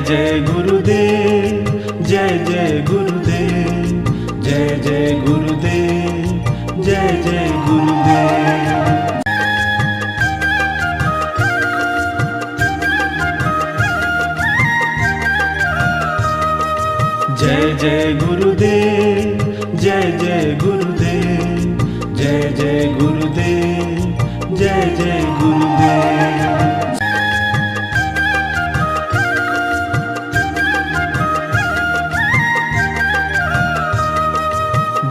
जय गुरुदेव, जय जय गुरुदेव, जय जय गुरुदेव, जय जय गुरुदेव। जय जय गुरुदेव, जय जय गुरुदेव, जय जय गुरुदेव, जय जय गुरुदेव।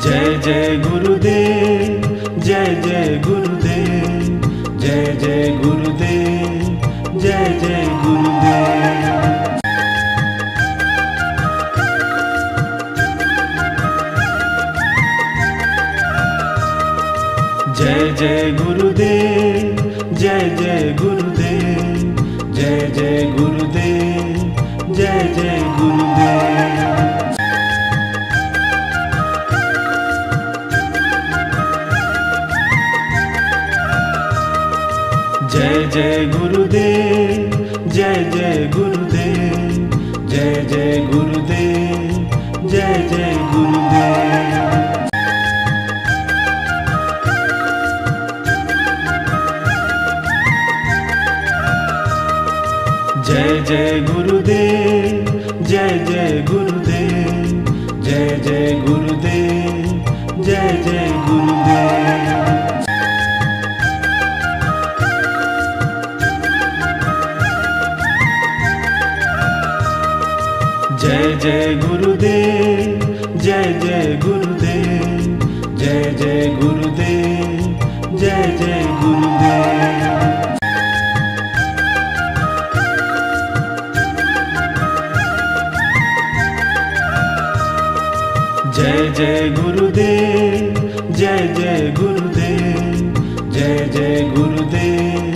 जय जय गुरुदेव, जय जय गुरुदेव, जय जय गुरुदेव, जय जय गुरुदेव। जय जय गुरुदेव, जय जय गुरुदेव, जय जय गुरुदेव, जय जय गुरुदेव। जय जय गुरुदेव, जय जय गुरुदेव, जय जय गुरुदेव, जय जय गुरुदेव। जय जय गुरुदेव, जय जय गुरुदेव, जय जय गुरुदेव, जय जय गुरुदेव। जय जय गुरुदेव, जय जय गुरुदेव, जय जय गुरुदेव, जय जय गुरुदेव। जय जय गुरुदेव, जय जय गुरुदेव, जय जय गुरुदेव,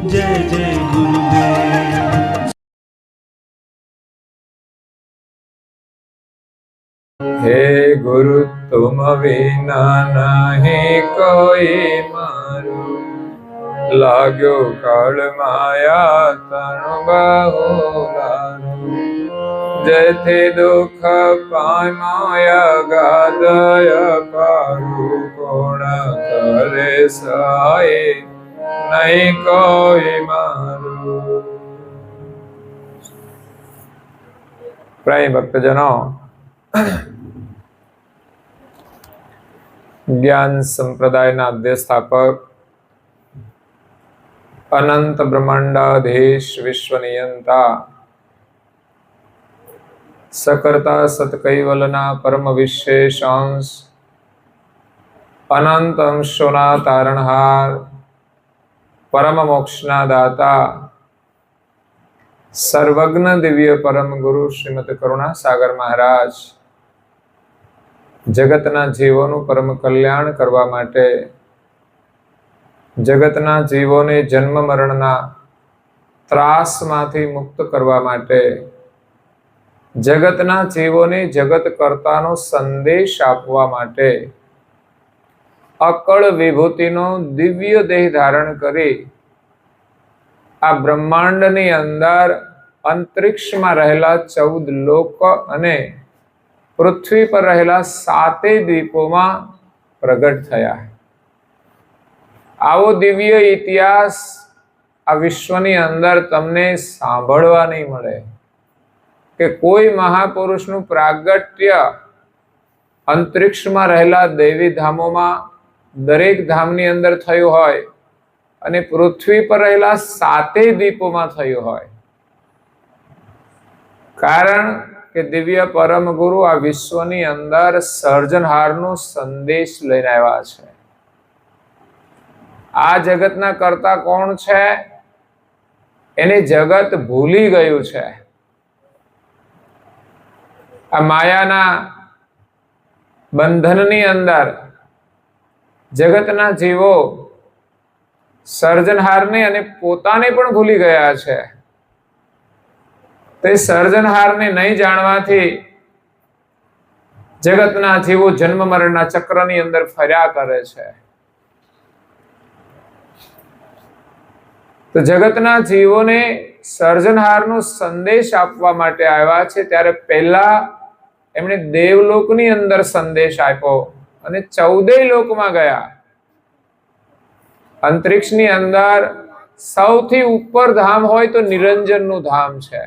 जय जय गुरुदेव। हे गुरु तुम विना नहीं कोई मारू, लाग्यो काल माया तनु बहुलारू। जैथे दुख पाय माया गादय पारू, कोण करे सहाय नहीं कोई मारू। प्रिय भक्तजनों, ज्ञान संप्रदायना अध्यस्थापक, अनंत ब्रह्मांडाधीश विश्व नियंता, सकर्ता सतकैवलना परम विशेष अंश, अनंत अंशोना तारणहार, परम मोक्षना दाता, सर्वज्ञ दिव्य परम गुरु श्रीमद करुणा सागर महाराज जगतना जीवोનું परम कल्याण करवा માટે, જગતના જીવોને જન્મ મરણના ત્રાસમાંથી મુક્ત કરવા માટે, જગતના જીવોને જગત કર્તાનો સંદેશ આપવા માટે અકળ વિભૂતિનો દિવ્ય દેહ ધારણ કરી આ બ્રહ્માંડની અંદર અંતરિક્ષમાં રહેલા 14 લોક અને પૃથ્વી પર રહેલા 7 દ્વીપોમાં પ્રગટ થયા। આવો દિવ્ય ઇતિહાસ આ વિશ્વની અંદર તમને સાંભળવા નહીં મળે કે કોઈ મહાપુરુષનું પ્રાગટ્ય અંતરિક્ષમાં રહેલા દૈવી ધામોમાં દરેક ધામની અંદર થયું હોય અને પૃથ્વી પર રહેલા 7 દ્વીપોમાં થયું હોય। કારણ કે દિવ્ય પરમ ગુરુ આ વિશ્વની અંદર સર્જનહારનો સંદેશ લઈને આવ્યા છે। આ જગતના કર્તા કોણ છે એને જગત ભૂલી ગયું છે। આ માયાના બંધનની અંદર જગતના જીવો સર્જનહારને અને પોતાને પણ ભૂલી ગયા છે। તે સર્જનહારને નહીં જાણવાથી જગતના જીવો જન્મ મરણના ચક્રની અંદર ફર્યા કરે છે। તો જગતના જીવોને સર્જનહારનો સંદેશ આપવા માટે આવ્યા છે, ત્યારે પહેલા એમણે દેવલોકની અંદર સંદેશ આપ્યો અને 14 લોકમાં ગયા. અંતરિક્ષની અંદર સૌથી ઉપર ધામ હોય તો નિરંજનનું ધામ છે.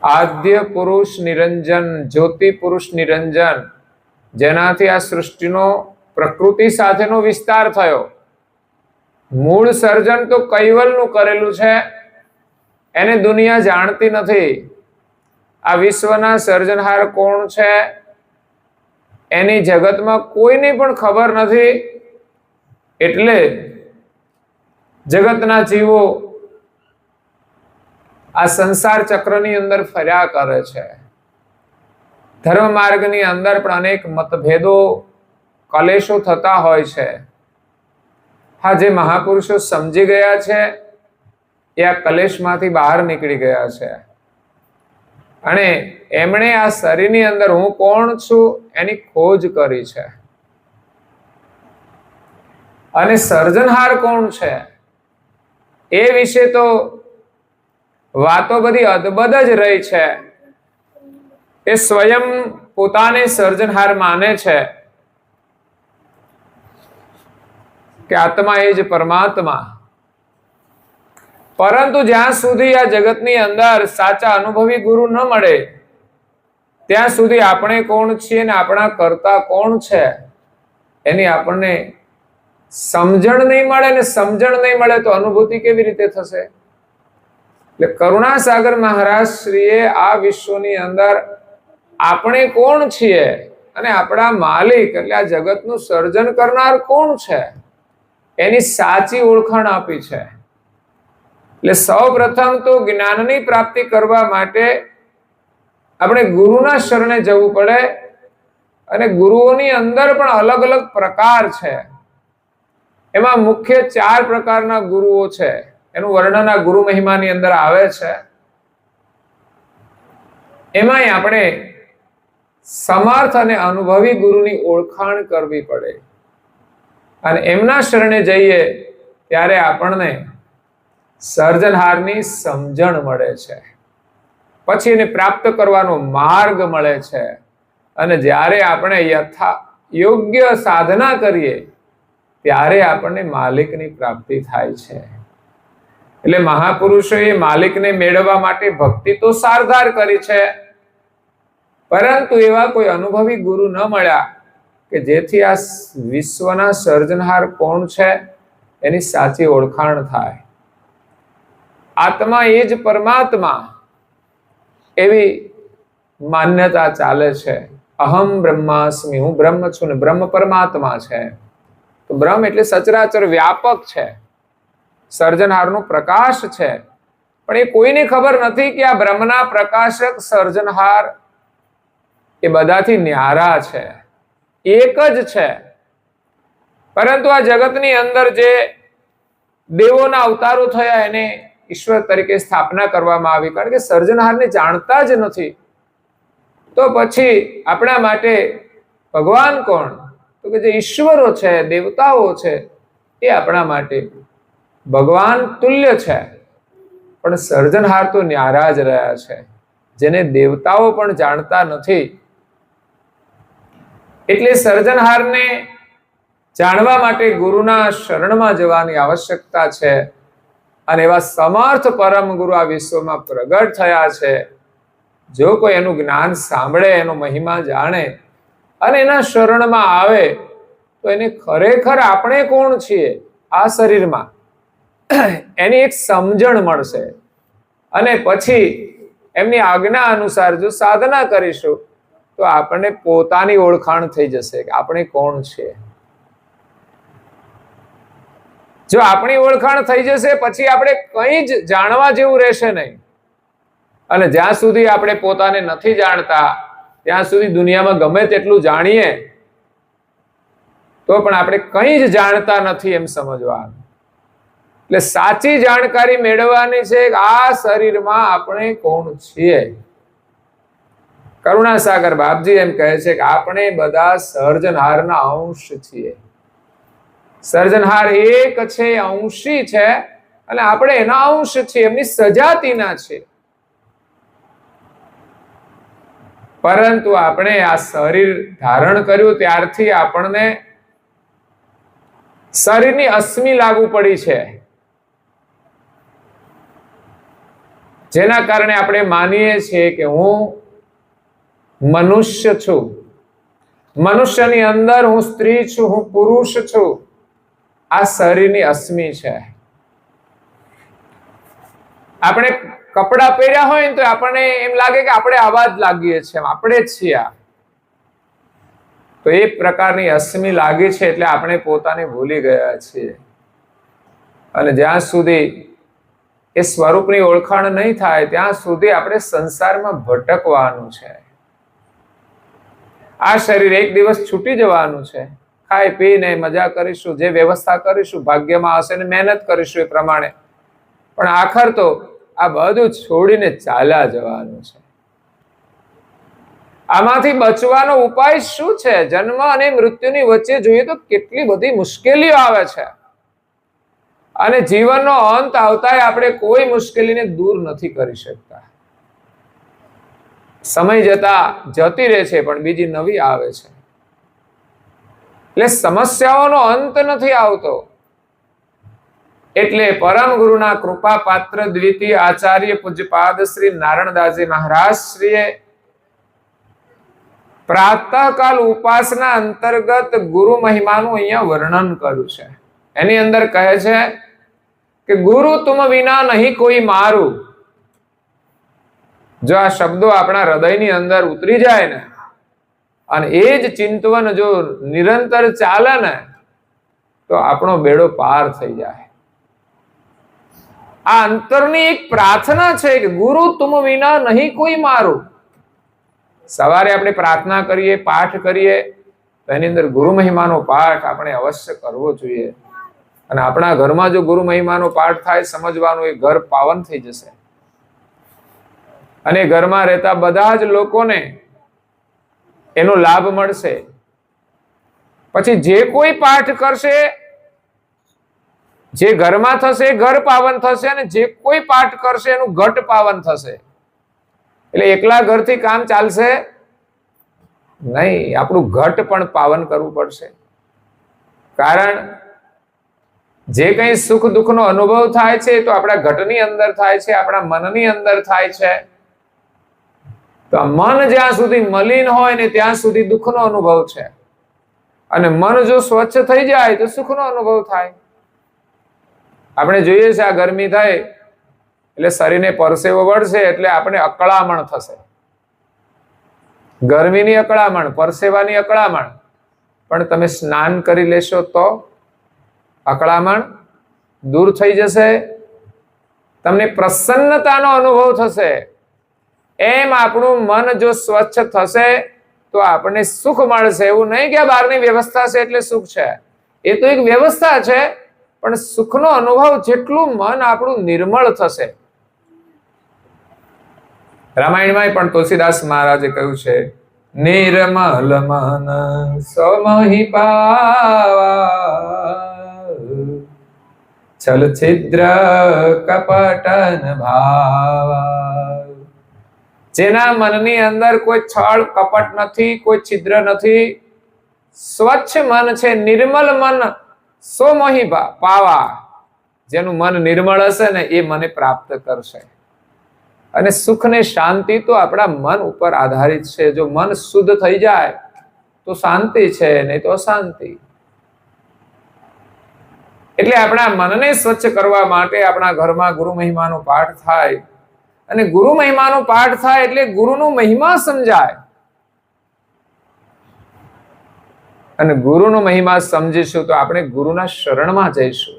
આદ્ય પુરુષ નિરંજન, જ્યોતિ પુરુષ નિરંજન, જેનાથી આ સૃષ્ટિનો પ્રકૃતિ સાથેનો વિસ્તાર થયો. મૂળ સર્જન તો કૈવલનું કરેલું છે, એને દુનિયા જાણતી નથી. આ વિશ્વના સર્જનહાર કોણ છે એની જગતમાં કોઈને પણ ખબર નથી. એટલે જગતના જીવો આ સંસાર ચક્રની અંદર ફર્યા કરે છે. ધર્મ માર્ગની અંદર પણ અનેક મતભેદો, કલેશો થતા હોય છે. હા, જે મહાપુરુષો સમજી ગયા છે એ આ કલેશમાંથી બહાર નીકળી ગયા છે અને એમણે આ શરીરની અંદર હું કોણ છું એની ખોજ કરી છે. અને સર્જનહાર કોણ છે એ વિશે તો વાતો બધી અદબદ જ રહી છે. એ સ્વયં પોતાને સર્જનહાર માને છે કે આત્મા એ જ પરમાત્મા. પરંતુ જ્યાં સુધી આ જગતની અંદર સાચા અનુભવી ગુરુ ન મળે ત્યાં સુધી આપણે કોણ છીએ ને આપણા કરતા કોણ છે એની આપણને સમજણ નહીં મળે. ને સમજણ નહીં મળે તો અનુભૂતિ કેવી રીતે થશે? એટલે કરુણાસાગર મહારાજ શ્રીએ આ વિશ્વની અંદર આપણે કોણ છીએ અને આપણા માલિક એટલે આ જગતનું સર્જન કરનાર કોણ છે એની સાચી ઓળખાણ આપી છે. એટલે સૌ પ્રથમ તો જ્ઞાનની પ્રાપ્તિ કરવા માટે આપણે ગુરુના શરણે જવું પડે. અને ગુરુઓની અંદર પણ અલગ અલગ પ્રકાર છે. એમાં મુખ્ય 4 પ્રકારના ગુરુઓ છે. એનું વર્ણન આ ગુરુ મહિમાની અંદર આવે છે. એમાંય આપણે સમર્થ અને અનુભવી ગુરુની ઓળખાણ કરવી પડે અને એમના શરણે જઈએ ત્યારે આપણને સર્જનહારની સમજણ મળે છે. પછી એને પ્રાપ્ત કરવાનો માર્ગ મળે છે. અને જ્યારે આપણે યોગ્ય સાધના કરીએ ત્યારે આપણને માલિકની પ્રાપ્તિ થાય છે. એટલે મહાપુરુષોએ માલિકને મેળવવા માટે ભક્તિ તો સારધાર કરી છે, પરંતુ એવા કોઈ અનુભવી ગુરુ ન મળ્યા કે જેથી આ વિશ્વના સર્જનહાર કોણ છે એની સાચી ઓળખાણ થાય. આત્મા એ જ પરમાત્મા એવી માન્યતા ચાલે છે. અહમ બ્રહ્માસ્મિ, હું બ્રહ્મ છું ને બ્રહ્મ પરમાત્મા છે. તો બ્રહ્મ એટલે સચરાચર વ્યાપક છે, સર્જનહારનો પ્રકાશ છે. પણ એ કોઈને ખબર નથી કે આ બ્રહ્મના પ્રકાશક સર્જનહાર એ બધાથી ન્યારા છે, એક જ છે. પરંતુ આ જગતની અંદર જે દેવોના અવતારો થયા એને ઈશ્વર તરીકે સ્થાપના કરવામાં આવી, કારણ કે સર્જનહારને જાણતા જ નથી. તો પછી આપણા માટે ભગવાન કોણ? તો કે જે ઈશ્વરો છે, દેવતાઓ છે, એ આપણા માટે ભગવાન તુલ્ય છે. પણ સર્જનહાર તો ન્યારા જ રહ્યા છે, જેને દેવતાઓ પણ જાણતા નથી. એટલે સર્જનહારને જાણવા માટે ગુરુના શરણમાં જવાની આવશ્યકતા છે. અને એવા સમર્થ પરમ ગુરુ આ વિશ્વમાં પ્રગટ થયા છે. જો કોઈ એનું જ્ઞાન સાંભળે, એનો મહિમા જાણે અને એના શરણમાં આવે તો એને ખરેખર આપણે કોણ છીએ આ શરીરમાં એની એક સમજણ મળશે. અને પછી એમની આજ્ઞા અનુસાર જો સાધના કરીશું તો આપણને પોતાની ઓળખાણ થઈ જશે કે આપણે કોણ છીએ. જો આપણી ઓળખાણ થઈ જશે પછી આપણે કંઈ જ જાણવા જેવું રહેશે નહીં. અને જ્યાં સુધી આપણે પોતાને નથી જાણતા ત્યાં સુધી દુનિયામાં ગમે તેટલું જાણીએ તો પણ આપણે કંઈ જ જાણતા નથી એમ સમજવાનું. એટલે સાચી જાણકારી મેળવવાની છે કે આ શરીરમાં આપણે કોણ છીએ. કરુણાસાગર બાપજી એમ કહે છે કે આપણે બધા સર્જનહારના અંશ છીએ. સર્જનહાર એક છે, અંશી છે, અને આપણે એના અંશ છીએ, એમની સજાતિના છે. પરંતુ આપણે આ શરીર ધારણ કર્યું ત્યારથી આપણને શરીરની અસ્મિ લાગુ પડી છે, જેના કારણે આપણે માનીએ છીએ કે હું મનુષ્ય છું, મનુષ્યની અંદર હું સ્ત્રી છું, હું પુરુષ છું. આ શરીરની અસ્મિ છે. આપણે કપડા પહેર્યા હોય ને તો આપણને એમ લાગે કે આપણે આવા જ લાગીએ છીએ, આપણે જ છીએ. તો એ પ્રકારની અસ્મિ લાગી છે એટલે આપણે પોતાને ભૂલી ગયા છીએ. અને જ્યાં સુધી એ સ્વરૂપની ઓળખાણ નહીં થાય ત્યાં સુધી આપણે સંસારમાં ભટકવાનું છે. આ શરીર એક દિવસ છૂટી જવાનું છે. ખાઈ પીને મજા કરીશું, જે વ્યવસ્થા કરીશું ભાગ્યમાં હશે ને મહેનત કરીશું એ પ્રમાણે, પણ આખર તો આ બધું છોડીને ચાલ્યા જવાનું છે. આમાંથી બચવાનો ઉપાય શું છે? જન્મ અને મૃત્યુની વચ્ચે જોઈએ તો કેટલી બધી મુશ્કેલીઓ આવે છે, અને જીવનનો અંત આવતા આપણે કોઈ મુશ્કેલીને દૂર નથી કરી શકતા. સમય જતા જતી રહે છે પણ બીજી નવી આવે છે. એટલે સમસ્યાઓનો અંત નથી આવતો. એટલે પરમ ગુરુના કૃપા પાત્ર દ્વિતીય આચાર્ય પૂજ્યપાદ શ્રી નારાયણદાસજી મહારાજ શ્રીએ પ્રાતઃકાલ ઉપાસના અંતર્ગત ગુરુ મહિમાનું અહીંયા વર્ણન કર્યું છે. એની અંદર કહે છે કે ગુરુ તુમ વિના નહીં કોઈ મારું. જો આ શબ્દો આપણા હૃદયની અંદર ઉતરી જાય ને, અને એ જ ચિંતવન જો નિરંતર ચાલે ને, તો આપણો બેડો પાર થઈ જાય. આ અંતરની એક પ્રાર્થના છે કે ગુરુ તુમ વિના નહીં કોઈ મારું. સવારે આપણે પ્રાર્થના કરીએ, પાઠ કરીએ, તો એની અંદર ગુરુ મહિમાનો પાઠ આપણે અવશ્ય કરવો જોઈએ. અને આપણા ઘરમાં જો ગુરુ મહિમાનો પાઠ થાય, સમજવાનું, એ ઘર પાવન થઈ જશે. અને ઘરમાં રહેતા બધા જ લોકોને એનો લાભ મળશે. પછી જે કોઈ પાઠ કરશે, જે ઘરમાં થશે ઘર પાવન થશે, અને જે કોઈ પાઠ કરશે એનું ઘટ પાવન થશે. એટલે એકલા ઘરથી કામ ચાલશે નહીં, આપણું ઘટ પણ પાવન કરવું પડશે. કારણ જે કંઈ સુખ દુઃખનો અનુભવ થાય છે તો આપણા ઘટની અંદર થાય છે, આપણા મનની અંદર થાય છે. તો આ મન જ્યાં સુધી મલિન હોય ને ત્યાં સુધી દુઃખનો અનુભવ છે, અને મન જો સ્વચ્છ થઈ જાય તો સુખનો અનુભવ થાય. આપણે જોઈએ છે આ ગરમી થાય એટલે શરીરને પરસેવો વળશે એટલે આપણે અકળામણ થશે. ગરમીની અકળામણ, પરસેવાની અકળામણ. પણ તમે સ્નાન કરી લેશો તો અકળામણ દૂર થઈ જશે, તમને પ્રસન્નતાનો અનુભવ થશે. એમ આપણું મન જો સ્વચ્છ થશે તો આપણને સુખ મળશે. એવું નહીં કે આ બહારની વ્યવસ્થા છે એટલે સુખ છે, એ તો એક વ્યવસ્થા છે, પણ સુખનો અનુભવ જેટલું મન આપણું નિર્મળ થશે. રામાયણમાં પણ તુલસીદાસ મહારાજે કહ્યું છે, નિર્મલ મન સમહી પાવા, છલ છિદ્ર કપટન ભાવા. જેના મનની અંદર કોઈ છળ કપટ નથી, કોઈ છિદ્ર નથી, સ્વચ્છ મન છે, નિર્મલ મન, સો મોહી પાવા. જેનું મન નિર્મળ હશે ને એ મને પ્રાપ્ત કરશે. અને સુખ ને શાંતિ તો આપણા મન ઉપર આધારિત છે. જો મન શુદ્ધ થઈ જાય તો શાંતિ છે, નહીં તો અશાંતિ. એટલે આપણા મનને સ્વચ્છ કરવા માટે આપણા ઘરમાં ગુરુ મહિમાનો પાઠ થાય. અને ગુરુ મહિમાનો પાઠ થાય એટલે ગુરુનો મહિમા સમજાય. અને ગુરુનો મહિમા સમજીશું તો આપણે ગુરુના શરણમાં જઈશું,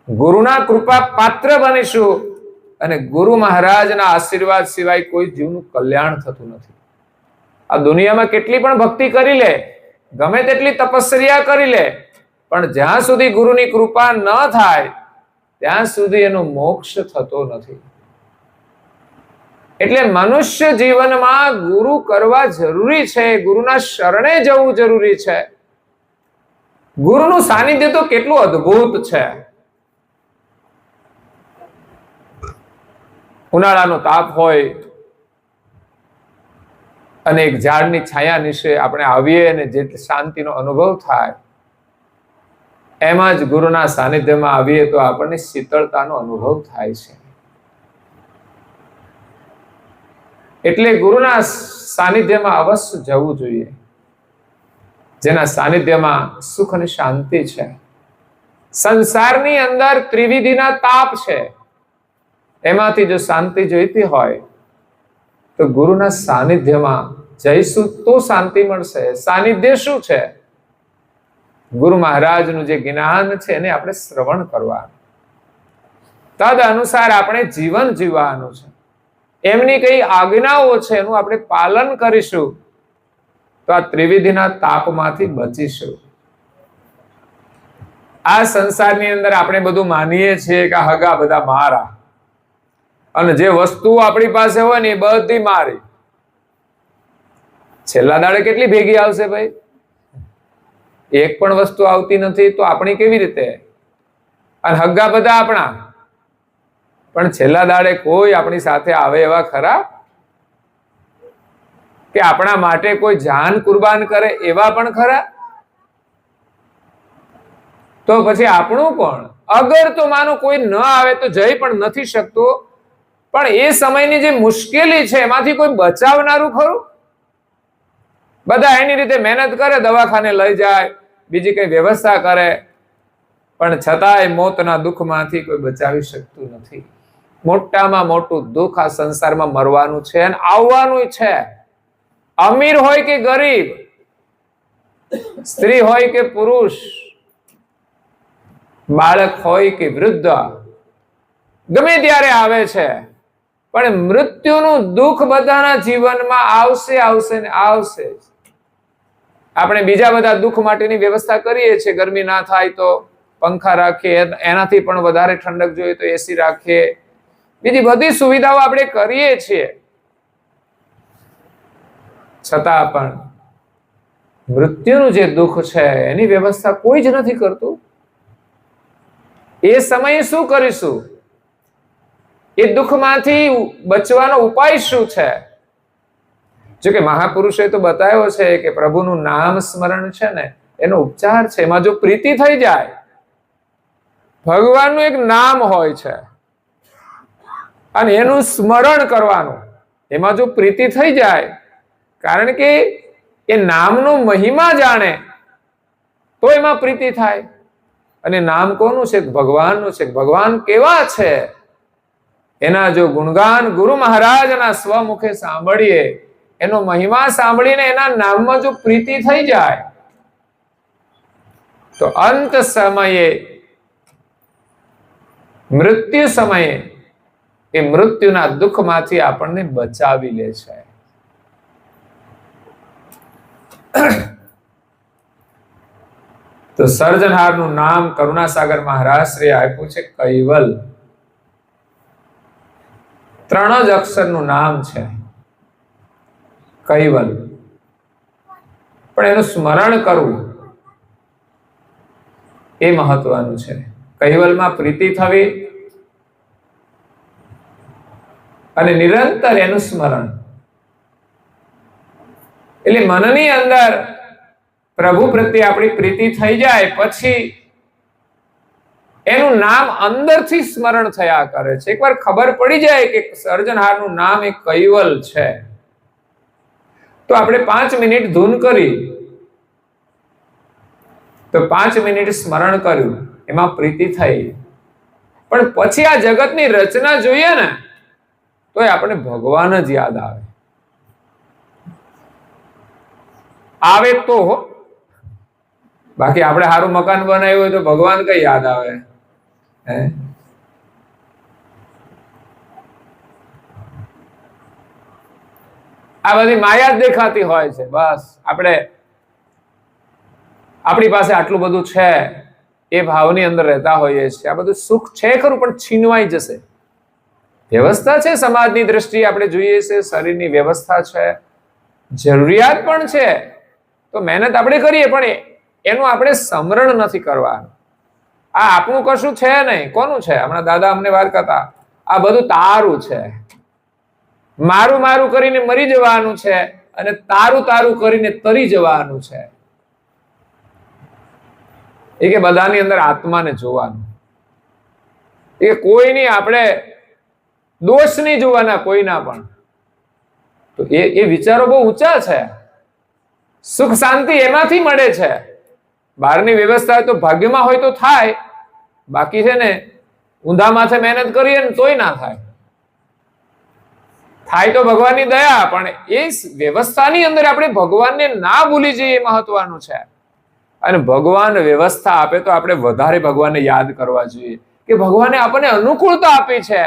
ગુરુના કૃપા પાત્ર બનીશું. અને ગુરુ મહારાજના આશીર્વાદ સિવાય કોઈ જીવનું કલ્યાણ થતું નથી. આ દુનિયામાં કેટલી પણ ભક્તિ કરી લે, ગમે તેટલી તપસ્યા કરી લે, પણ જ્યાં સુધી ગુરુની કૃપા ન થાય ત્યાં સુધી એનો મોક્ષ થતો નથી. એટલે મનુષ્ય જીવનમાં ગુરુ કરવા જરૂરી છે, ગુરુના શરણે જવું જરૂરી છે. ગુરુનું સાનિધ્ય તો કેટલું અદ્ભુત છે. ઉનાળાનો તાપ હોય અને એક ઝાડની છાયા નીચે આપણે આવીએ અને જે શાંતિનો અનુભવ થાય, એમાં જ ગુરુના સાનિધ્યમાં આવીએ તો આપણને શીતળતાનો અનુભવ થાય છે. એટલે ગુરુના સાનિધ્યમાં અવશ્ય જવું જોઈએ, જેના સાનિધ્યમાં સુખ અને શાંતિ છે. સંસારની અંદર ત્રિવિધિના તાપ છે, એમાંથી જો શાંતિ જોઈતી હોય તો ગુરુના સાનિધ્યમાં જઈશું તો શાંતિ મળશે. સાનિધ્ય શું છે? ગુરુ મહારાજનું જે જ્ઞાન છે એને આપણે શ્રવણ કરવાનું, તદ અનુસાર આપણે જીવન જીવવાનું છે. એમની કઈ આજ્ઞાઓ છે એનું આપણે પાલન કરીશું તો આ ત્રિવિધિના તાપમાંથી બચીશું. આ સંસારની અંદર આપણે બધું માનીએ છીએ કે હગા બધા મારા, અને જે વસ્તુ આપણી પાસે હોય ને એ બધી મારી. છેલ્લા દાડે કેટલી ભેગી આવશે ભાઈ? એક પણ વસ્તુ આવતી નથી તો આપણી કેવી રીતે? અને હગા બધા આપણા, પણ છેલ્લા દાડે કોઈ આપણી સાથે આવે એવા ખરા? કે આપણા માટે કોઈ જાન કુરબાન કરે એવા પણ ખરા? તો પછી આપણું કોણ? અગર તો માનો કોઈ ન આવે તો જઈ પણ નથી શકતો, પણ એ સમયની જે મુશ્કેલી છે એમાંથી કોઈ બચાવનારું ખરું? બધા એની રીતે મહેનત કરે, દવાખાને લઈ જાય, બીજી કઈ વ્યવસ્થા કરે, પણ છતાંય મોતના દુઃખમાંથી કોઈ બચાવી શકતું નથી. મોટામાં મોટું દુઃખ આ સંસારમાં મરવાનું છે અને આવવાનું છે. અમીર હોય કે ગરીબ, સ્ત્રી હોય કે પુરુષ, બાળક હોય કે વૃદ્ધ, ગમે ત્યારે આવે છે. પણ મૃત્યુનું દુઃખ બધાના જીવનમાં આવશે આવશે ને આવશે. આપણે બીજા બધા દુઃખ માટેની વ્યવસ્થા કરીએ છીએ. ગરમી ના થાય તો પંખા રાખીએ, એનાથી પણ વધારે ઠંડક જોઈએ તો એસી રાખીએ, બીજી બધી સુવિધાઓ આપણે કરીએ છીએ. છતાં પણ મૃત્યુનું જે દુઃખ છે એની વ્યવસ્થા કોઈ જ નથી કરતું. એ સમયે શું કરીશું? એ દુઃખમાંથી બચવાનો ઉપાય શું છે? જો કે મહાપુરુષોએ તો બતાવ્યો છે કે પ્રભુનું નામ સ્મરણ છે ને એનો ઉપચાર છે. એમાં જો પ્રીતિ થઈ જાય, ભગવાનનું એક નામ હોય છે અને એનું સ્મરણ કરવાનું, એમાં જો પ્રીતિ થઈ જાય, કારણ કે એ નામનો મહિમા જાણે તો એમાં પ્રીતિ થાય. અને નામ કોનું છે? ભગવાનનું છે. ભગવાન કેવા છે એના જો ગુણગાન ગુરુ મહારાજના સ્વમુખે સાંભળીએ, એનો મહિમા સાંભળીને એના નામમાં જો પ્રીતિ થઈ જાય તો અંત સમયે, મૃત્યુ સમયે એ મૃત્યુના દુઃખમાંથી આપણને બચાવી લે છે. તો સર્જનહારનું નામ કરુણાસાગર મહારાજ શ્રી આપ્યું છે કૈવલ. 3 જ અક્ષરનું નામ છે કૈવલ, પણ એનું સ્મરણ કરવું એ મહત્વનું છે. કૈવલમાં પ્રીતિ થવી અને નિરંતર એનું સ્મરણ. એટલે મનની અંદર પ્રભુ પ્રત્યે આપણી પ્રીતિ થઈ જાય પછી એનું નામ અંદરથી સ્મરણ થયા કરે છે. એકવાર ખબર પડી જાય કે સર્જનહારનું નામ એ કૈવલ છે તો આપણે 5 મિનિટ ધૂન કરી, તો 5 મિનિટ સ્મરણ કર્યું, એમાં પ્રીતિ થઈ, પણ પછી આ જગતની રચના જોઈએ ને તો આપણે ભગવાન જ યાદ આવે તો. બાકી આપણે સારું મકાન બનાવ્યું હોય તો ભગવાન કઈ યાદ આવે? આ બધી માયા જ દેખાતી હોય છે. બસ આપણે આપણી પાસે આટલું બધું છે એ ભાવની અંદર રહેતા હોઈએ છીએ. આ બધું સુખ છે ખરું, પણ છીનવાઈ જશે. વ્યવસ્થા છે સમાજની દ્રષ્ટિએ, આપણે જોઈએ છે શરીરની વ્યવસ્થા છે, જરૂરિયાત પણ છે, તો મહેનત આપણે કરીએ, પણ એનું આપણે સમરણ નથી કરવાનું. આ આપણું કશું છે નહીં. કોનું છે? હમણાં દાદા અમને વાત કરતા, આ બધું તારું છે. મારું મારું કરીને મરી જવાનું છે અને તારું તારું કરીને તરી જવાનું છે. એ કે બધાની અંદર આત્માને જોવાનું. એ કોઈની આપણે દોષ નહીં જોવાના કોઈના પણ. તો એ વિચારો બહુ ઊંચા છે. સુખ શાંતિ એમાંથી મળે છે. બહારની વ્યવસ્થા તો ભાગ્યમાં હોય તો થાય, બાકી છે ને ઊંધા માથે મહેનત કરીએ ને તોય ના થાય. થાય તો ભગવાનની દયા, પણ એ વ્યવસ્થાની અંદર આપણે ભગવાનને ના ભૂલી જઈએ એ મહત્વનું છે. અને ભગવાન વ્યવસ્થા આપે તો આપણે વધારે ભગવાનને યાદ કરવા જોઈએ કે ભગવાને આપણને અનુકૂળતા આપી છે.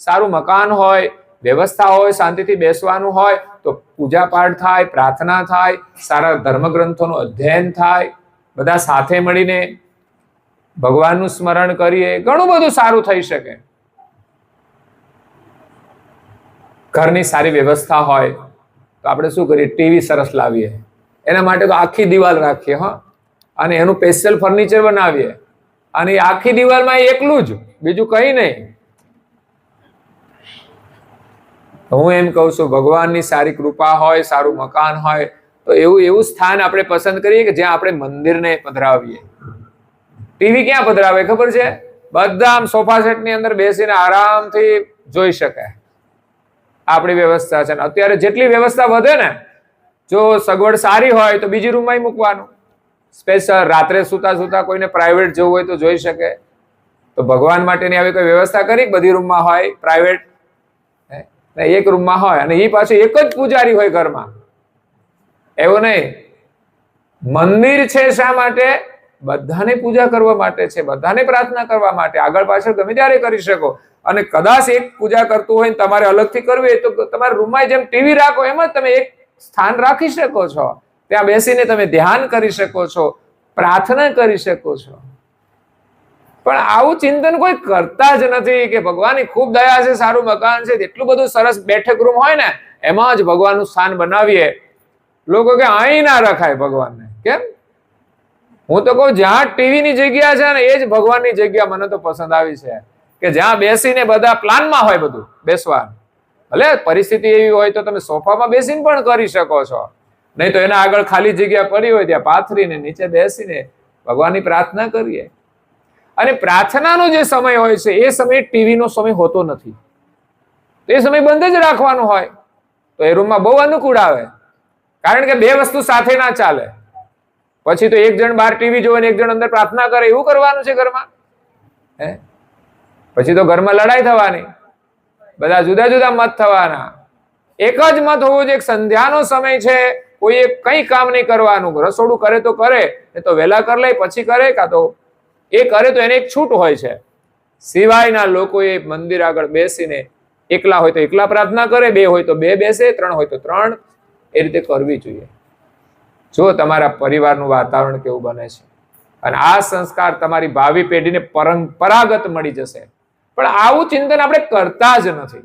સારું મકાન હોય, વ્યવસ્થા હોય, શાંતિથી બેસવાનું હોય તો પૂજા પાઠ થાય, પ્રાર્થના થાય, સારા ધર્મગ્રંથોનું અધ્યયન થાય, બધા સાથે મળીને ભગવાનનું સ્મરણ કરીએ, ઘણું બધું સારું થઈ શકે. ઘરની સારી વ્યવસ્થા હોય તો આપણે શું કરીએ, ટીવી સરસ લાવીએ, એના માટે તો આખી દિવાલ રાખીએ, હા, અને એનું સ્પેશિયલ ફર્નિચર બનાવીએ, અને આખી દિવાલમાં એકલું જ, બીજું કઈ નહીં. હું એમ કહું છું, ભગવાનની સારી કૃપા હોય, સારું મકાન હોય તો એવું સ્થાન આપણે પસંદ કરીએ કે જ્યાં આપણે મંદિરને પધરાવીએ. ટીવી ક્યાં પધરાવે ખબર છે? બધા આમ સોફા સેટની અંદર બેસીને આરામથી જોઈ શકે. આપણી વ્યવસ્થા છે. અત્યારે જેટલી વ્યવસ્થા વધે ને, જો સગવડ સારી હોય તો બીજી રૂમમાં મૂકવાનું. સ્પેશિયલ રાત્રે સુતા સુતા કોઈને પ્રાઇવેટ જવું હોય તો જોઈ શકે. તો ભગવાન માટેની આવી કોઈ વ્યવસ્થા કરી, બધી રૂમમાં હોય પ્રાઇવેટ, એક રૂમમાં હોય, અને એ પાછું એક જ પૂજારી હોય ઘરમાં. એવું નહીં. મંદિર છે શા માટે? બધાને પૂજા કરવા માટે છે, બધાને પ્રાર્થના કરવા માટે. આગળ પાછળ ગમે ત્યારે કરી શકો. અને કદાચ એક પૂજા કરતું હોય ને તમારે અલગથી કરવી હોય તો તમારા રૂમમાં જેમ ટીવી રાખો એમ જ તમે એક સ્થાન રાખી શકો છો. ત્યાં બેસીને તમે ધ્યાન કરી શકો છો, પ્રાર્થના કરી શકો છો. પણ આવું ચિંતન કોઈ કરતા જ નથી કે ભગવાનની ખૂબ દયા છે, સારું મકાન છે, એટલું બધું સરસ બેઠક રૂમ હોય ને એમાં જ ભગવાનનું સ્થાન બનાવીએ. લોકો કે અહીં ના રખાય ભગવાનને. કેમ? હું તો કહું જ્યાં ટીવીની જગ્યા છે ને એ જ ભગવાનની જગ્યા મને તો પસંદ આવી છે, કે જ્યાં બેસીને બધા પ્લાનમાં હોય બધું બેસવા. ભલે પરિસ્થિતિ એવી હોય તો તમે સોફામાં બેસીને પણ કરી શકો છો, નહીં તો એના આગળ ખાલી જગ્યા પડી હોય ત્યાં પાથરીને નીચે બેસીને ભગવાનની પ્રાર્થના કરીએ. અને પ્રાર્થનાનો જે સમય હોય છે એ સમય ટીવીનો સમય હોતો નથી. એ સમય બંધ જ રાખવાનો હોય તો એ રૂમમાં બહુ અનુકૂળ આવે. કારણ કે બે વસ્તુ સાથે ના ચાલે. પછી તો એક જણ બહાર ટીવી જોવે ને એક જણ અંદર પ્રાર્થના કરે, એવું કરવાનું છે ઘરમાં? પછી તો ઘરમાં લડાઈ થવાની, બધા જુદા જુદા મત થવાના. એક જ મત હોવો જોઈએ. સંધ્યાનો સમય છે, કોઈ કઈ કામ નહીં કરવાનું. રસોડું કરે તો કરે, એ તો વહેલા કરી લે પછી કરે, કાં તો એ કરે તો એને એક છૂટ હોય છે. સિવાયના લોકોએ મંદિર આગળ બેસીને એકલા હોય તો એકલા પ્રાર્થના કરે, બે હોય તો બે બેસે, ત્રણ હોય તો ત્રણ, એ રીતે કરવી જોઈએ. જો તમારા પરિવારનું વાતાવરણ કેવું બને છે, અને આ સંસ્કાર તમારી ભાવિ પેઢીને પરંપરાગત મળી જશે. પણ આવું ચિંતન આપણે કરતા જ નથી.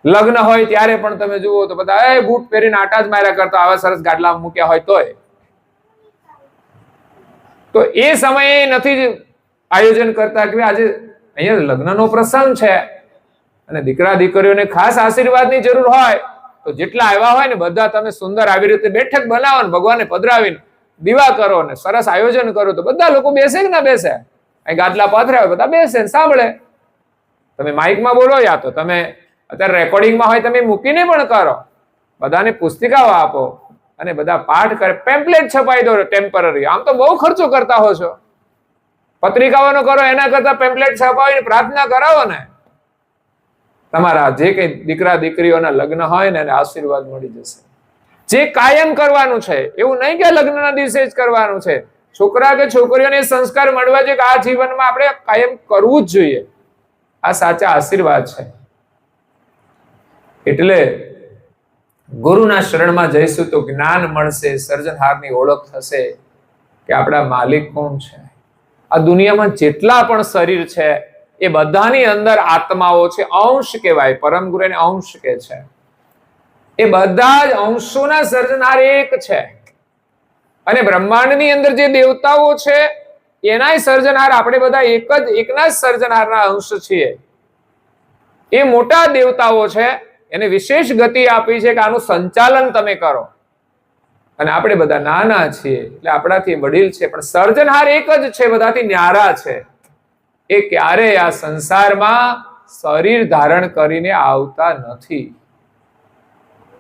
લગ્ન હોય ત્યારે પણ તમે જુઓ તો બધા બૂટ પહેરીને આટા જ માર્યા કરતા, આવા સરસ ગાડલા મૂક્યા હોય તોય. તો એ સમયે નથી જ આયોજન કરતા કે આજે અહીંયા લગ્નનો પ્રસંગ છે અને દીકરા દીકરીઓને ખાસ આશીર્વાદની જરૂર હોય તો જેટલા આવ્યા હોય ને બધા તમે સુંદર આવી રીતે બેઠક બનાવો ને ભગવાનને પધરાવીને દીવા કરો ને સરસ આયોજન કરો તો બધા લોકો બેસે કે ના બેસે? અહીં ગાદલા પાથર્યા હોય બધા બેસે ને સાંભળે. તમે માઇકમાં બોલો યા તો તમે અત્યારે રેકોર્ડિંગમાં હોય તમે મૂકીને પણ કરો. બધાને પુસ્તિકાઓ આપો અને બધા પાઠ કરે. પેમ્પલેટ છપાઈ દો ટેમ્પરરી. આમ તો બહુ ખર્ચો કરતા હો છો. પત્રિકાઓનો કરો એના કરતા પેમ્પલેટ છપાવીને પ્રાર્થના કરાવો ને. તમારા જે કઈ દીકરા દીકરીઓના લગ્ન હોય ને એને આશીર્વાદ મળી જશે. જે કાયમ કરવાનું છે, એવું નહીં કે લગ્નના દિવસે જ કરવાનું છે. છોકરા કે છોકરીઓને સંસ્કાર મળવા જોઈએ કે આ જીવનમાં આપણે કાયમ કરવું જ જોઈએ. આ સાચા આશીર્વાદ છે. એટલે ગુરુના શરણમાં જઈશું તો જ્ઞાન મળશે, સર્જનહારની ઓળખ થશે કે આપણા માલિક કોણ છે. આ દુનિયામાં જેટલા પણ શરીર છે એ બધાની અંદર આત્માઓ છે. અંશ કહેવાય, પરમ ગુરુ એને અંશ કહે છે. એ બધા જ અંશોના સર્જનહાર એક છે. અને બ્રહ્માંડની અંદર જે દેવતાઓ છે એનાય સર્જનહાર આપણે બધા એકના જ સર્જનહારના અંશ છીએ. એ મોટા દેવતાઓ છે, એને વિશેષ ગતિ આપી છે કે આનું સંચાલન તમે કરો. અને આપણે બધા નાના છીએ એટલે આપણાથી વડીલ છે, પણ સર્જનહાર એક જ છે, બધાથી ન્યારા છે. એ ક્યારેય આ સંસારમાં શરીર ધારણ કરીને આવતા નથી.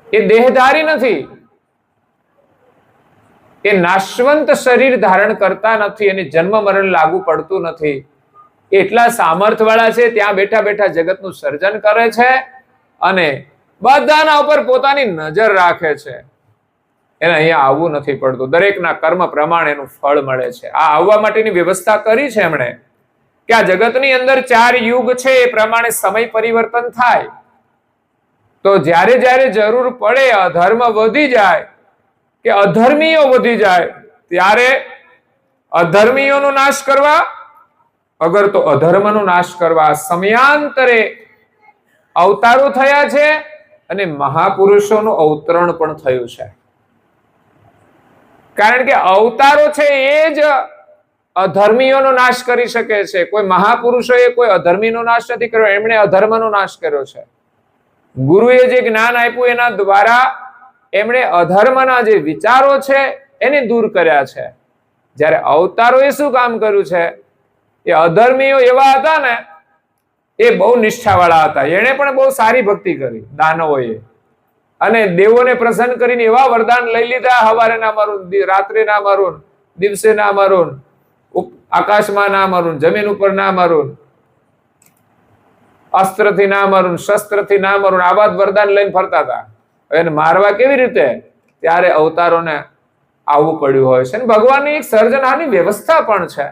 એ દેહધારી નથી, એ નાશવંત શરીર ધારણ કરતા નથી, એને જન્મ મરણ લાગુ પડતું નથી. એટલા સામર્થ્ય વાળા છે, ત્યાં બેઠા બેઠા જગતનું સર્જન કરે છે અને બધાના ઉપર પોતાની નજર રાખે છે. એને અહીંયા આવવું નથી પડતું, દરેકના કર્મ પ્રમાણે એનું ફળ મળે છે. આ આવવા માટેની વ્યવસ્થા કરી છે એમણે કે આ જગતની અંદર 4 યુગ છે, એ પ્રમાણે સમય પરિવર્તન થાય. તો જ્યારે જ્યારે જરૂર પડે, અધર્મ વધી જાય કે અધર્મીઓ વધી જાય, ત્યારે અધર્મીઓનો નાશ કરવા, અગર તો અધર્મનો નાશ કરવા સમયાંતરે અવતારો થયા છે અને મહાપુરુષોનું અવતરણ પણ થયું છે. કારણ કે અવતારો છે એ જ અધર્મીઓનો નાશ કરી શકે છે. કોઈ મહાપુરુષોએ કોઈ અધર્મીનો નાશ નથી કર્યો, એમણે અધર્મનો નાશ કર્યો છે. ગુરુએ જે જ્ઞાન આપ્યું એના દ્વારા એમણે અધર્મના જે વિચારો છે એને દૂર કર્યા છે. જ્યારે અવતારોએ શું કામ કર્યું છે? એ અધર્મીઓ એવા હતા ને, એ બહુ નિષ્ઠાવાળા હતા, એને પણ બહુ સારી ભક્તિ કરી દાનવોએ, અને દેવોને પ્રસન્ન કરીને એવા વરદાન લઈ લીધા, હવારે ના મારું, રાત્રે ના મારું, દિવસે ના મારું, આકાશમાં ના મારું, જમીન ઉપર ના મારું, અસ્ત્રથી ના મારું, શસ્ત્રથી ના મારું, આવા જ વરદાન લઈને ફરતા હતા. એને મારવા કેવી રીતે? ત્યારે અવતારોને આવવું પડ્યું હોય છે. ભગવાનની એક સર્જનહારની વ્યવસ્થા પણ છે.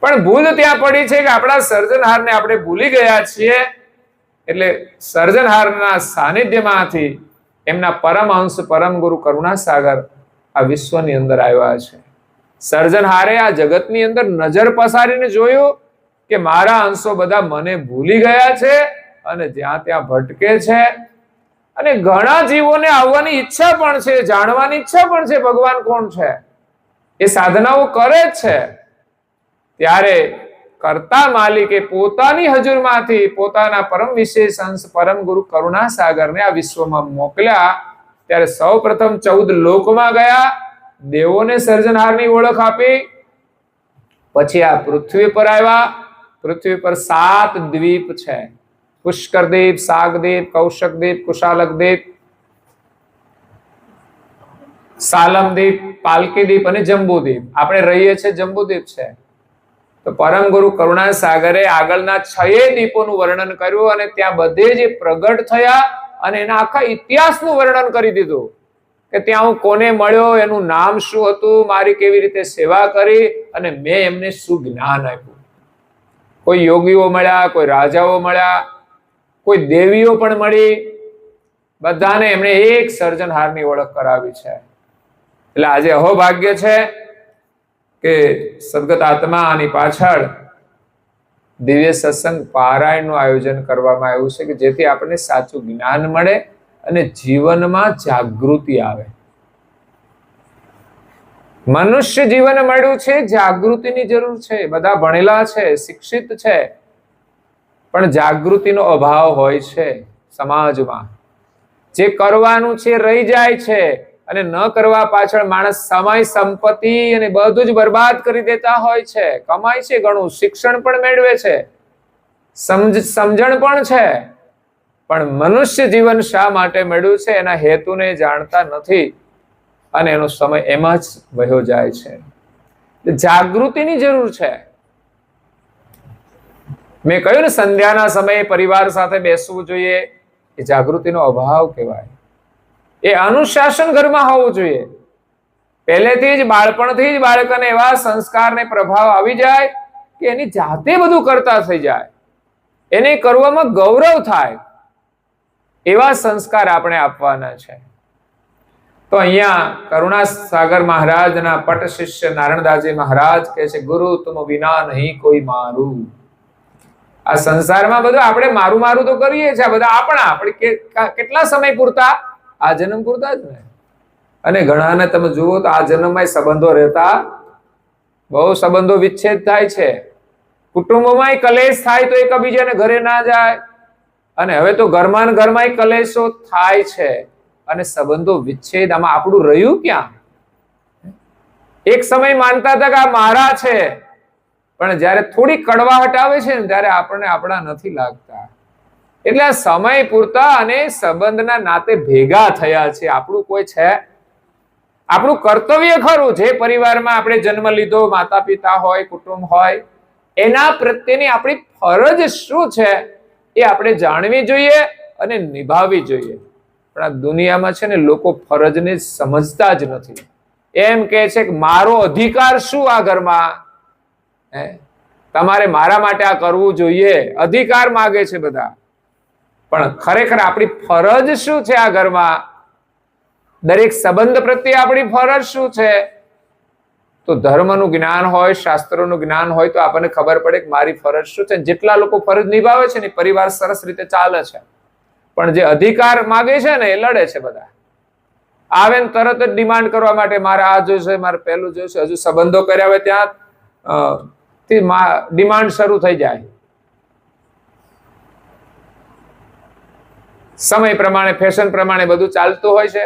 પણ ભૂલ ત્યાં પડી છે કે આપણા સર્જનહારને આપણે ભૂલી ગયા છીએ. એટલે સર્જનહારના સાનિધ્યમાંથી એમના પરમહંસ પરમ ગુરુ કરુણાસાગર આ વિશ્વની અંદર આવ્યા છે. સર્જનહારે આ જગતની અંદર નજર પસારીને જોયું કે મારા અંશો બધા મને ભૂલી ગયા છે અને જ્યાં ત્યાં ભટકે છે. અને ઘણા જીવોને આવવાની ઈચ્છા પણ છે, જાણવાની ઈચ્છા પણ છે ભગવાન કોણ છે. એ સાધનાઓ કરે જ છે. ત્યારે કરતા માલિકે પોતાની હજુરમાંથી પોતાના પરમ વિશેષ અંશ પરમ ગુરુ કરુણાસાગરને આ વિશ્વમાં મોકલ્યા. ત્યારે સૌ પ્રથમ 14 લોકમાં ગયા, દેવોને સર્જનહારની ઓળખ આપી. પછી આ પૃથ્વી પર આવ્યા. પૃથ્વી પર 7 દ્વીપ છે: પુષ્કરદ્વીપ, સાગદ્વીપ, કૌશકદ્વીપ, કુશાલકદ્વીપ, સાલમદ્વીપ, પાલકીદ્વીપ અને જંબુદ્વીપ. આપણે રહીએ છીએ જંબુદ્વીપ છે. તો પરમ ગુરુ કરુણાસાગરે આગળના 6 દ્વીપોનું વર્ણન કર્યું અને ત્યાં બધે જે પ્રગટ થયા અને એના આખા ઇતિહાસનું વર્ણન કરી દીધું કે ત્યાં હું કોને મળ્યો, એનું નામ શું હતું, મારી કેવી રીતે સેવા કરી અને મેં એમને શું જ્ઞાન આપ્યું. કોઈ યોગીઓ મળ્યા, કોઈ રાજાઓ મળ્યા, કોઈ દેવીઓ પણ મળી. બધાને એમણે એક સર્જનહારની ઓળખ કરાવી છે. એટલે આજે અહોભાગ્ય છે કે સદગત આત્માની પાછળ દિવ્ય સત્સંગ પારાયણનું આયોજન કરવામાં આવ્યું છે કે જેથી આપણને સાચું જ્ઞાન મળે અને જીવનમાં જાગૃતિ આવે. મનુષ્ય જીવન મળ્યું છે, જાગૃતિની જરૂર છે. બધા ભણેલા છે, શિક્ષિત છે, પણ જાગૃતિનો અભાવ હોય છે સમાજમાં. જે કરવાનું છે રહી જાય છે અને ન કરવા પાછળ માણસ સમય, સંપત્તિ અને બધું જ બરબાદ કરી દેતા હોય છે. કમાય છે ઘણું, શિક્ષણ પણ મેળવે છે, સમજણ પણ છે, પણ મનુષ્ય જીવન શા માટે મળ્યું છે એના હેતુને જાણતા નથી અને એનો સમય એમાં જ વહ્યો જાય છે. જાગૃતિની જરૂર છે. મેં કહ્યું ને, સંધ્યાના સમયે પરિવાર સાથે બેસવું જોઈએ. એ જાગૃતિનો અભાવ કહેવાય. એ અનુશાસન ઘરમાં હોવું જોઈએ. પહેલેથી જ, બાળપણથી જ બાળકને એવા સંસ્કારને પ્રભાવ આવી જાય કે એની જાતે બધું કરતા થઈ જાય, એને કરવામાં ગૌરવ થાય. એવા સંસ્કાર આપણે આપવાના છે. તો અહીંયા કરુણાસાગર મહારાજના પટ શિષ્ય નારણદાસજી મહારાજ કહે છે, ગુરુ તુમ વિના નહીં કોઈ મારું. આ સંસારમાં બધું આપણે મારું મારું તો કરીએ છીએ, બધા આપણે કેટલા સમય પૂરતા? આ જન્મ પૂરતા જ ને. અને ઘણાને તમે જુઓ તો આ જન્મમાં સંબંધો રહેતા, બહુ સંબંધો વિચ્છેદ થાય છે. કુટુંબોમાં કલેશ થાય તો એકબીજાને ઘરે ના જાય, અને હવે તો ઘરમાં ને ઘરમાં કલેશો થાય છે અને સંબંધો વિચ્છેદ. આમાં આપણું રહ્યું ક્યાં? એક સમય માનતા હતા કે આ મારા છે, પણ જયારે થોડી કડવાહટ આવે છે ને ત્યારે આપણને આપણા નથી લાગતા. એટલે આ સમય પૂરતા અને સંબંધના નાતે ભેગા થયા છે. આપણું કોઈ છે? આપણું કર્તવ્ય ખરું, જે પરિવારમાં આપણે જન્મ લીધો, માતા પિતા હોય, કુટુંબ હોય, એના પ્રત્યેની આપણી ફરજ શું છે એ આપણે જાણવી જોઈએ અને નિભાવવી જોઈએ. પણ આ દુનિયામાં છે ને લોકો ફરજને સમજતા જ નથી. એમ કે છે કે મારો અધિકાર શું આ ઘરમાં, તમારે મારા માટે આ કરવું જોઈએ, અધિકાર માગે છે બધા. પણ ખરેખર આપણી ફરજ શું છે આ ઘરમાં? દરેક સંબંધ પ્રત્યે આપણી ફરજ શું છે? તો ધર્મનું જ્ઞાન હોય, શાસ્ત્રોનું જ્ઞાન હોય તો આપણને ખબર પડે કે મારી ફરજ શું છે. જેટલા લોકો ફરજ નિભાવે છે ને પરિવાર સરસ રીતે ચાલે છે. પણ જે અધિકાર માગે છે ને એ લડે છે. બધા આવે ને તરત જ ડિમાન્ડ કરવા માટે મારે આ જોઈશે, મારે પેલું જોઈશે. હજુ સંબંધો કર્યા હોય ત્યાં ડિમાન્ડ શરૂ થઈ જાય. સમય પ્રમાણે, ફેશન પ્રમાણે બધું ચાલતું હોય છે.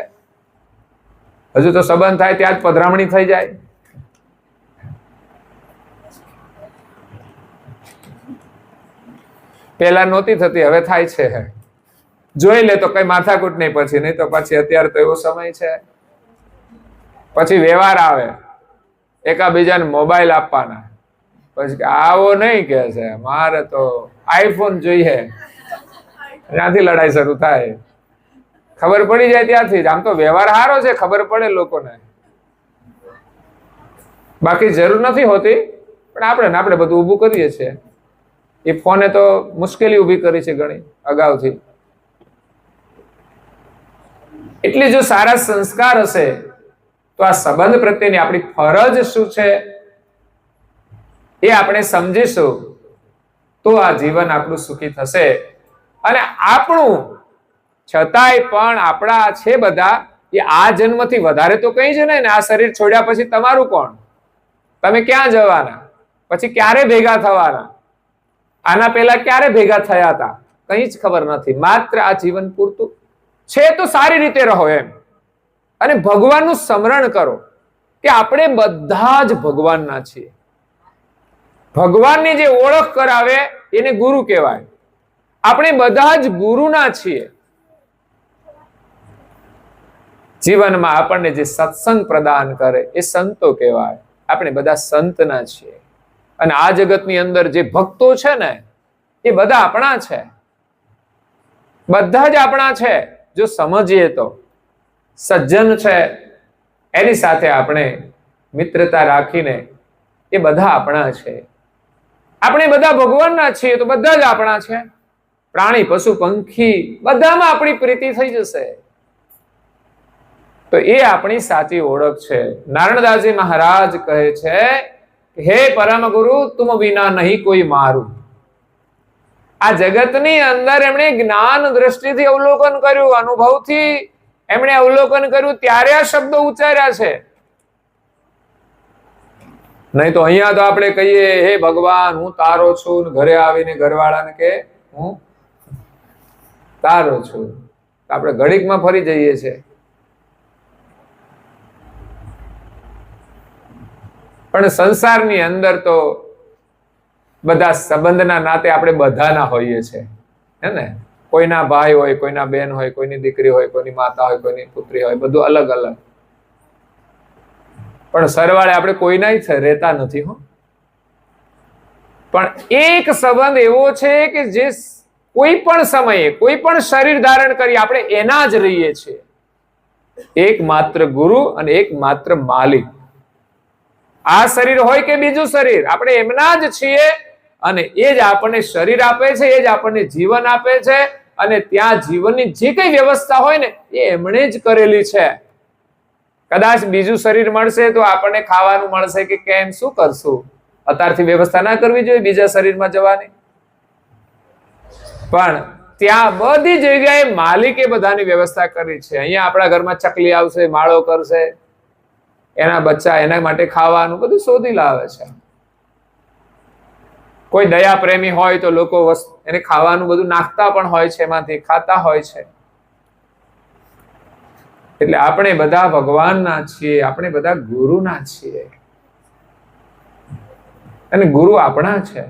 હજુ તો સંબંધ થાય ત્યાં જ પધરામણી થઈ જાય. પેલા નહોતી થતી, હવે થાય છે. જોઈ લે તો કઈ માથાકૂટ નહીં, પછી નહીં તો પછી અત્યારે તો એવો સમય છે. પછી વ્યવહાર આવે, એકાબીજાને મોબાઈલ આપવાના, પછી આવો નહીં કે છે મારે તો આઈફોન જોઈએ, ત્યાંથી લડાઈ શરૂ થાય. ખબર પડી જાય ત્યાંથી જ. આમ તો વ્યવહાર સારો છે, ખબર પડે લોકોને, બાકી જરૂર નથી હોતી, પણ આપણે બધું ઊભું કરીએ છીએ. એ ફોને તો મુશ્કેલી ઊભી કરી છે ઘણી અગાઉથી. એટલે જો સારા સંસ્કાર હશે તો આ સંબંધ પ્રત્યેની આપણી ફરજ શું છે એ આપણે સમજીશું તો આ જીવન આપણું સુખી થશે. અને આપણું છતાંય પણ આપણા છે બધા એ આ જન્મથી વધારે તો કઈ જ નહીં ને. આ શરીર છોડ્યા પછી તમારું કોણ? તમે ક્યાં જવાના? પછી ક્યારે ભેગા થવાના? આના પહેલા ક્યારે ભેગા થયા હતા? કઈ જ ખબર નથી. માત્ર આ જીવન પૂરતું છે તો સારી રીતે રહો એમ, અને ભગવાનનું સ્મરણ કરો કે આપણે બધા જ ભગવાનના છીએ. ભગવાનની જે ઓળખ કરાવે એને ગુરુ કહેવાય. આપણે બધા જ ગુરુના છીએ. જીવનમાં આપણને જે સત્સંગ પ્રદાન કરે એ સંતો કહેવાય. આપણે બધા સંતના છીએ. અને આ જગતની અંદર જે ભક્તો છે ને એ બધા આપણા છે, બધા જ આપણા છે. જો સમજીએ તો સજ્જન છે એની સાથે આપણે મિત્રતા રાખીને એ બધા આપણા છે. આપણે બધા ભગવાનના છીએ તો બધા જ આપણા છે. પ્રાણી, પશુ, પંખી બધામાં આપણી પ્રીતિ થઈ જશે. તો એ આપણી સાચી ઓળખ છે. નારણદાસજી મહારાજ કહે છે, હે પરમ ગુરુ તુમ વિના નહીં કોઈ મારું. આ જગતની અંદર એમણે જ્ઞાન દ્રષ્ટિથી અવલોકન કર્યું, અનુભવથી એમણે અવલોકન કર્યું, ત્યારે આ શબ્દો ઉચ્ચાર્યા છે. નહીં તો અહીંયા તો આપણે કહીએ હે ભગવાન હું તારો છું, ઘરે આવીને ઘરવાળાને કે હું તારો છું. આપણે ઘડીકમાં ફરી જઈએ છીએ. પણ સંસારની અંદર તો બધા સંબંધના નાતે આપણે બધાના હોઈએ છીએ, હે ને? કોઈના ભાઈ હોય, કોઈના બેન હોય, કોઈની દીકરી હોય, કોઈની માતા હોય, કોઈની પુત્રી હોય, બધું અલગ અલગ. પણ સરવાળે આપણે કોઈના રહેતા નથી હો. પણ એક સંબંધ એવો છે કે જે કોઈ પણ સમયે કોઈ પણ શરીર ધારણ કરી આપણે એના જ રહીએ છીએ. એક માત્ર ગુરુ અને એક માત્ર માલિક. આ શરીર હોય કે બીજું શરીર, આપણે એમના જ છીએ. અને એ જ આપણને શરીર આપે છે, એ જ આપણને જીવન આપે છે. અને ત્યાં જીવનની જે કઈ વ્યવસ્થા હોય ને એ એમણે જ કરેલી છે. કદાચ બીજું શરીર મળશે તો આપણને ખાવાનું મળશે કે કેમ, શું કરશું? અત્યારથી વ્યવસ્થા ના કરવી જોઈએ બીજા શરીરમાં જવાની? પણ ત્યાં બધી જગ્યાએ માલિકે બધાની વ્યવસ્થા કરી છે. અહીંયા આપણા ઘરમાં ચકલી આવશે, માળો કરશે, એના બચ્ચા, એના માટે ખાવાનું બધું શોધી લાવે છે. કોઈ દયા પ્રેમી હોય તો લોકો એને ખાવાનું બધું નાખતા પણ હોય છે, એમાંથી ખાતા હોય છે. એટલે આપણે બધા ભગવાનના છીએ, આપણે બધા ગુરુના છીએ, અને ગુરુ આપણા છે.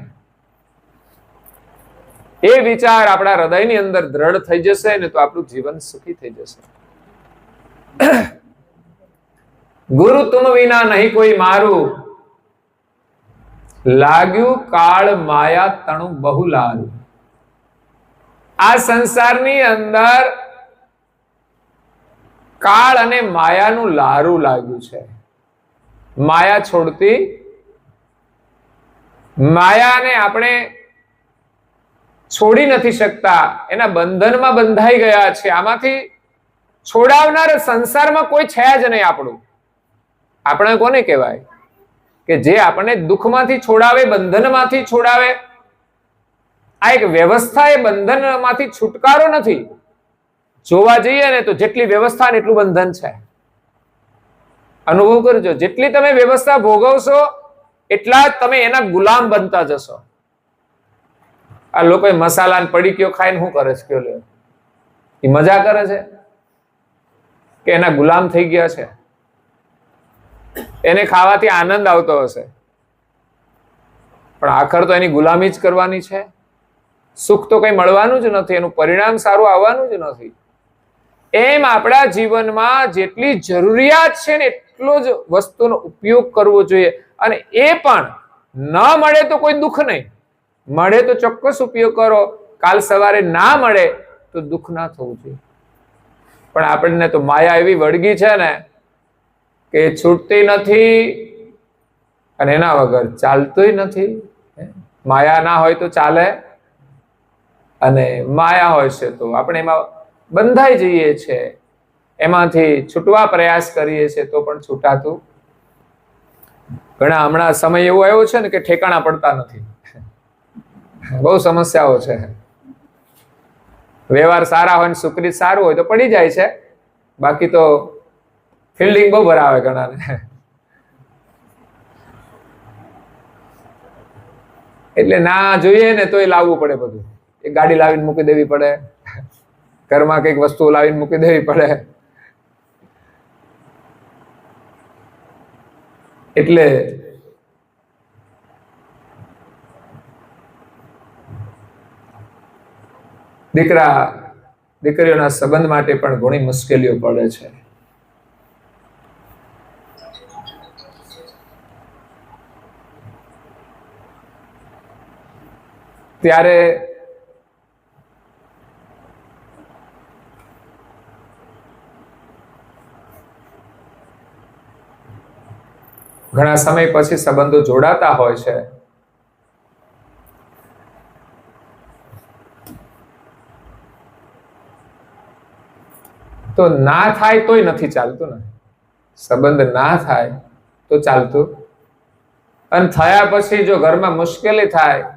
એ વિચાર આપણા હૃદયની અંદર દ્રઢ થઈ જશે ને તો આપણું જીવન સુખી થઈ જશે. ગુરુ તુમ વિના નહીં કોઈ મારું, લાગ્યું કાળ માયા તણું બહુ લારું. આ સંસારની અંદર કાળ અને માયાનું લારું લાગ્યું છે. માયા છોડતી, માયાને આપણે છોડી નથી શકતા, એના બંધનમાં બંધાઈ ગયા છે. આમાંથી છોડાવનાર સંસારમાં કોઈ છે જ નહીં. આપણે કોને કહેવાય કે જે આપણને દુઃખમાંથી છોડાવે, બંધનમાંથી છોડાવે? આ એક વ્યવસ્થા, એ બંધનમાંથી છુટકારો નથી. જોવા જઈએ ને તો જેટલી વ્યવસ્થા ને એટલું બંધન છે. અનુભવ કરજો, જેટલી તમે વ્યવસ્થા ભોગવશો એટલા જ તમે એના ગુલામ બનતા જશો. આ લોકો મસાલા ને પડીકીઓ ખાઈને શું કરે છે? એ મજા કરે છે કે એના ગુલામ થઈ ગયા છે? એને ખાવાથી આનંદ આવતો હશે, પણ આખર તો એની ગુલામી જ કરવાની છે. સુખ તો કઈ મળવાનું જ નથી, એનું પરિણામ સારું આવવાનું જ નથી. એમ આપણા જીવનમાં જેટલી જરૂરિયાત છે ને એટલો જ વસ્તુનો ઉપયોગ કરવો જોઈએ. અને એ પણ ન મળે તો કોઈ દુઃખ નહીં, મળે તો ચોક્કસ ઉપયોગ કરો. કાલ સવારે ના મળે તો દુઃખ ના થવું જોઈએ. પણ આપણને તો માયા એવી વળગી છે ને કે છૂટતી નથી, અને એના વગર ચાલતું નથી. માયા ના હોય તો ચાલે, અને માયા હોય છે તો આપણે એમાં બંધાઈ જઈએ છીએ, એમાંથી છૂટવા પ્રયાસ કરીએ છીએ તો પણ છૂટાતું. ઘણા હમણાં સમય એવો આવ્યો છે ને કે ઠેકાણા પડતા નથી. બહુ સમસ્યાઓ છે. વ્યવહાર સારા હોય ને સુકરીત સારું હોય તો પડી જાય છે, બાકી તો ફિલ્ડિંગ બહુ ભરાવે ઘણાને. એટલે ના જોઈએ ને તો એ લાવવું પડે બધું. એક ગાડી લાવીને મૂકી દેવી પડે, ઘરમાં કઈક વસ્તુ લાવીને મૂકી દેવી પડે. એટલે દીકરા દીકરીઓના સંબંધ માટે પણ ઘણી મુશ્કેલીઓ પડે છે. ત્યારે ઘણા સમય પછી સંબંધો જોડાતા હોય છે, તો ના થાય તોય નથી ચાલતું ને. સંબંધ ના થાય તો ચાલતું, અને થયા પછી જો ઘરમાં મુશ્કેલી થાય,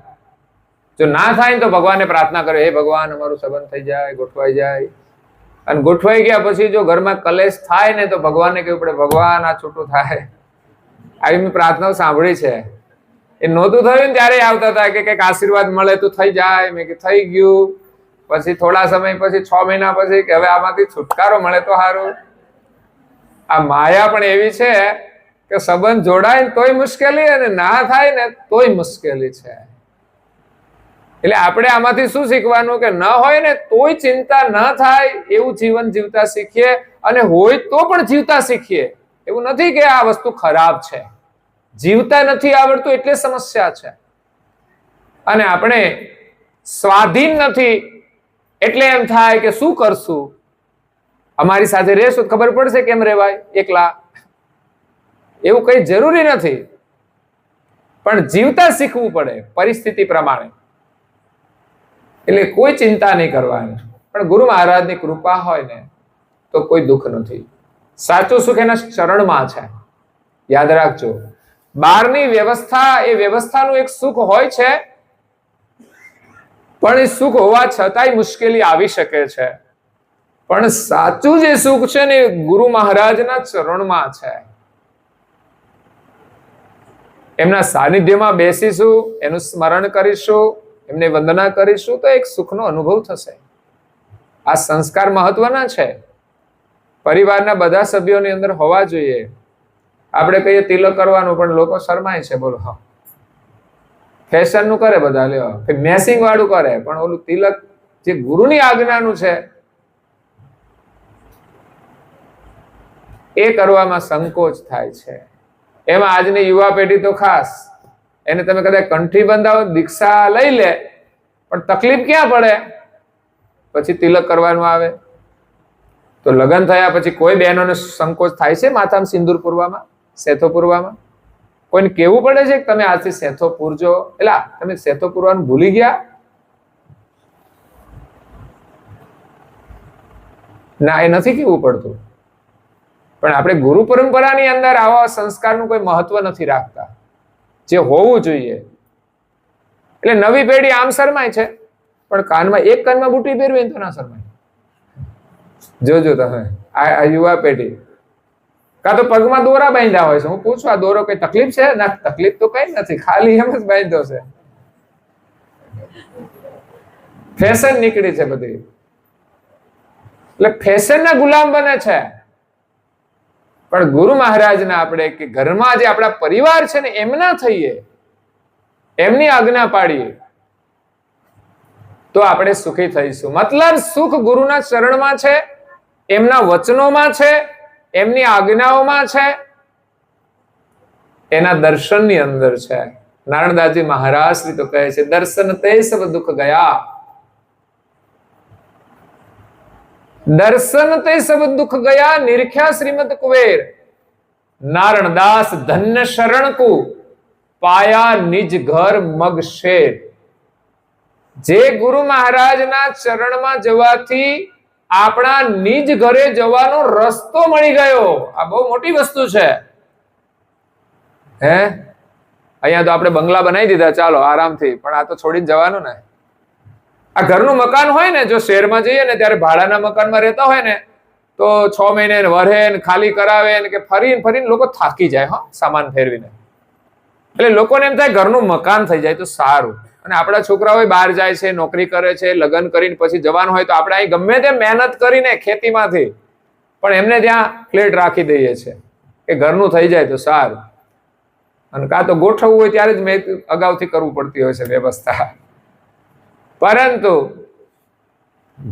જો ના થાય ને તો ભગવાનને પ્રાર્થના કરે, હે ભગવાન અમારું સંબંધ થઈ જાય, ગોઠવાઈ જાય. અને ગોઠવાઈ ગયા પછી જો ઘરમાં કલેશ થાય ને તો ભગવાનને કહેવું પડે, ભગવાન આ છૂટું થાય. આવી મેં પ્રાર્થનાઓ સાંભળી છે. એ નહોતું થયું ને ત્યારે આવતા હતા કે કઈક આશીર્વાદ મળે તો થઈ જાય. મેં કે થઈ ગયું. પછી થોડા સમય પછી 6 મહિના પછી કે હવે આમાંથી છુટકારો મળે તો સારું. આ માયા પણ એવી છે કે સંબંધ જોડાય ને તોય મુશ્કેલી, અને ના થાય ને તોય મુશ્કેલી છે. એટલે આપણે આમાંથી શું શીખવાનું કે ન હોય ને તોય ચિંતા ન થાય એવું જીવન જીવતા શીખીએ, અને હોય તો પણ જીવતા શીખીએ. એવું નથી કે આ વસ્તુ ખરાબ છે, જીવતા નથી આવડતું એટલે સમસ્યા છે. અને આપણે સ્વાધીન નથી એટલે એમ થાય કે શું કરશું, અમારી સાથે રહેશું તો ખબર પડશે કેમ રહેવાય એકલા. એવું કઈ જરૂરી નથી, પણ જીવતા શીખવું પડે પરિસ્થિતિ પ્રમાણે. એટલે કોઈ ચિંતા નહીં કરવાની. પણ ગુરુ મહારાજની કૃપા હોય ને તો કોઈ દુઃખ નથી. સાચું સુખ એના ચરણમાં છે, યાદ રાખજો. બહારની વ્યવસ્થા, એ વ્યવસ્થાનું એક સુખ હોય છે, પણ એ સુખ હોવા છતાંય મુશ્કેલી આવી શકે છે. પણ સાચું જે સુખ છે ને ગુરુ મહારાજના ચરણમાં છે. એમના સાનિધ્યમાં બેસીશું, એનું સ્મરણ કરીશું, એમને વંદના કરીશું તો એક સુખનો અનુભવ થશે. આ સંસ્કાર મહત્વના છે, પરિવારના બધા સભ્યોની અંદર હોવા જોઈએ. આપણે કહીએ તિલક કરવાનું, પણ લોકો શરમાય છે. બોલો, હા, ફેશન નું કરે બધા, લ્યો મેસિંગ વાળું કરે, પણ ઓલું તિલક જે ગુરુની આજ્ઞાનું છે એ કરવામાં સંકોચ થાય છે. એમાં આજની યુવા પેઢી તો ખાસ, એને તમે કદાચ કંઠી બંધાવો, દીક્ષા લઈ લે, પણ તકલીફ ક્યાં પડે? પછી તિલક કરવાનું આવે. તો લગ્ન થયા પછી કોઈ બહેનોને સંકોચ થાય છે માથામાં સિંદૂર પૂરવામાં, સેથો પૂરવામાં? કોઈને કેવું પડે છે કે તમે આજથી સેથો પૂરજો? એટલે તમે સેથો પૂરવાનું ભૂલી ગયા? ના, એ નથી કેવું પડતું. પણ આપણે ગુરુ પરંપરાની અંદર આવા સંસ્કારનું કોઈ મહત્વ નથી રાખતા, જે હોવું જોઈએ. એટલે નવી પેઢી આમ શરમાય છે, પણ કાનમાં એક કાનમાં બુટી પહેરવી તો ના શરમાય. જોજો તમે આ યુવા પેઢી, કાં તો પગમાં દોરા બાંધ્યા હોય છે. હું પૂછવા, દોરો કઈ તકલીફ છે? ના, તકલીફ તો કઈ નથી, ખાલી એમ જ બાંધ્યો છે. ફેશન નીકળી છે બધી, એટલે ફેશન ના ગુલામ બને છે. પણ ગુરુ મહારાજના આપણે કે ઘરમાં જે આપણા પરિવાર છે ને એમના થઈએ, એમની આજ્ઞા પાડીએ તો આપણે સુખી થઈશું. મતલબ સુખ ગુરુના ચરણમાં છે, એમના વચનોમાં છે, એમની આજ્ઞાઓમાં છે, એના દર્શનની અંદર છે. નારણદાસજી મહારાજ શ્રી તો કહે છે, દર્શન તે સબ દુઃખ ગયા, દર્શન તે સબ દુઃખ ગયા, નિરખ્યા શ્રીમદ કુબેર, નારણદાસ ધન્ય શરણ કુ, પાયા નિજ ઘર મગ શેર. જે ગુરુ મહારાજના ચરણમાં જવાથી આપણા નિજ ઘરે જવાનો રસ્તો મળી ગયો, આ બહુ મોટી વસ્તુ છે. હે, અહીંયા તો આપણે બંગલા બનાવી દીધા, ચાલો આરામથી, પણ આ તો છોડીને જવાનું ને. આ ઘરનું મકાન હોય ને, જો શહેરમાં જઈએ ને ત્યારે ભાડાના મકાનમાં રહેતા હોય ને તો 6 મહિને વરે ખાલી કરાવે ને કે ફરીને ફરીને લોકો થાકી જાય, હા, સામાન ફેરવીને. એટલે લોકોને એમ થાય ઘરનું મકાન થઈ જાય તો સારું. અને આપણા છોકરાઓ બહાર જાય છે, નોકરી કરે છે, લગ્ન કરીને પછી જવાનું હોય તો આપણે અહીં ગમે તે મહેનત કરીને ખેતીમાંથી પણ એમને ત્યાં ફ્લેટ રાખી દઈએ છે કે ઘરનું થઈ જાય તો સારું. અને કાં તો ગોઠવવું હોય ત્યારે જ મેં અગાઉથી કરવું પડતી હોય છે વ્યવસ્થા. પરંતુ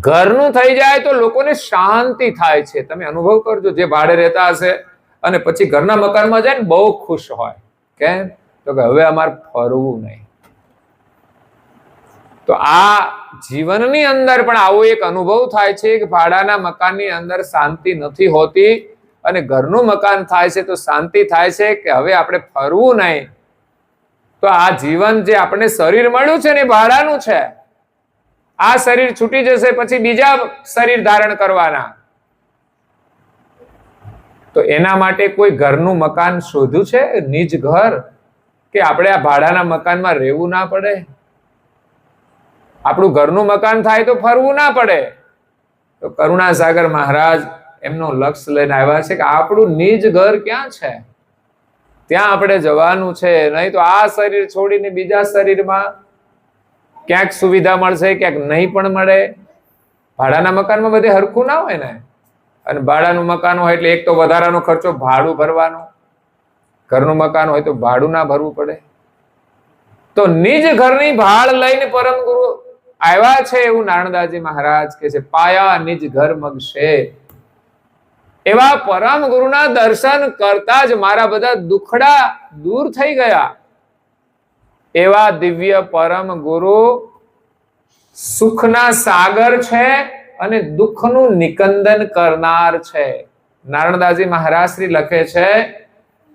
ઘરનું થઈ જાય તો લોકોને શાંતિ થાય છે. તમે અનુભવ કરજો, જે ભાડે રહેતા હશે અને પછી ઘરના મકાનમાં જાય ને બહુ ખુશ હોય. કેમ? તો કે હવે અમારે ફરવું નહીં. તો આ જીવનની અંદર પણ આવો એક અનુભવ થાય છે કે ભાડાના મકાનની અંદર શાંતિ નથી હોતી અને ઘરનું મકાન થાય છે તો શાંતિ થાય છે કે હવે આપણે ફરવું નહીં. તો આ જીવન જે આપણને શરીર મળ્યું છે ને એ ભાડાનું છે. આ શરીર છૂટી જશે પછી બીજા શરીર ધારણ કરવાના. તો એના માટે કોઈ ઘરનું મકાન શોધ્યું છે, નિજ ઘર, કે આપણે આ ભાડાના મકાનમાં રહેવું ના પડે. આપણું ઘરનું મકાન થાય તો ફરવું ના પડે. તો કરુણાસાગર મહારાજ એમનું લક્ષ્ય લઈને આવ્યા છે કે આપણું નિજ ઘર ક્યાં છે ત્યાં આપણે જવાનું છે. નહીં તો આ શરીર છોડીને બીજા શરીરમાં ક્યાંક સુવિધા મળશે, ક્યાંક નહીં પણ મળે. ભાડાના મકાનમાં બધે હરખું ના હોય ને. અને ભાડાનું મકાન હોય એટલે એક તો વધારાનો ખર્ચો ભાડું ભરવાનો, ઘરનું મકાન હોય તો ભાડું ના ભરવું પડે. તો નિજ ઘરની ભાળ લઈને પરમ ગુરુ આવ્યા છે એવું નારણદાસજી મહારાજ કે છે. પાયા નિજ ઘર મગશે. એવા પરમ ગુરુના દર્શન કરતા જ મારા બધા દુખડા દૂર થઈ ગયા. એવા દિવ્ય પરમ ગુરુ સુખના સાગર છે અને દુઃખનું નિકંદન કરનાર છે. નારણદાસજી મહારાજ શ્રી લખે છે,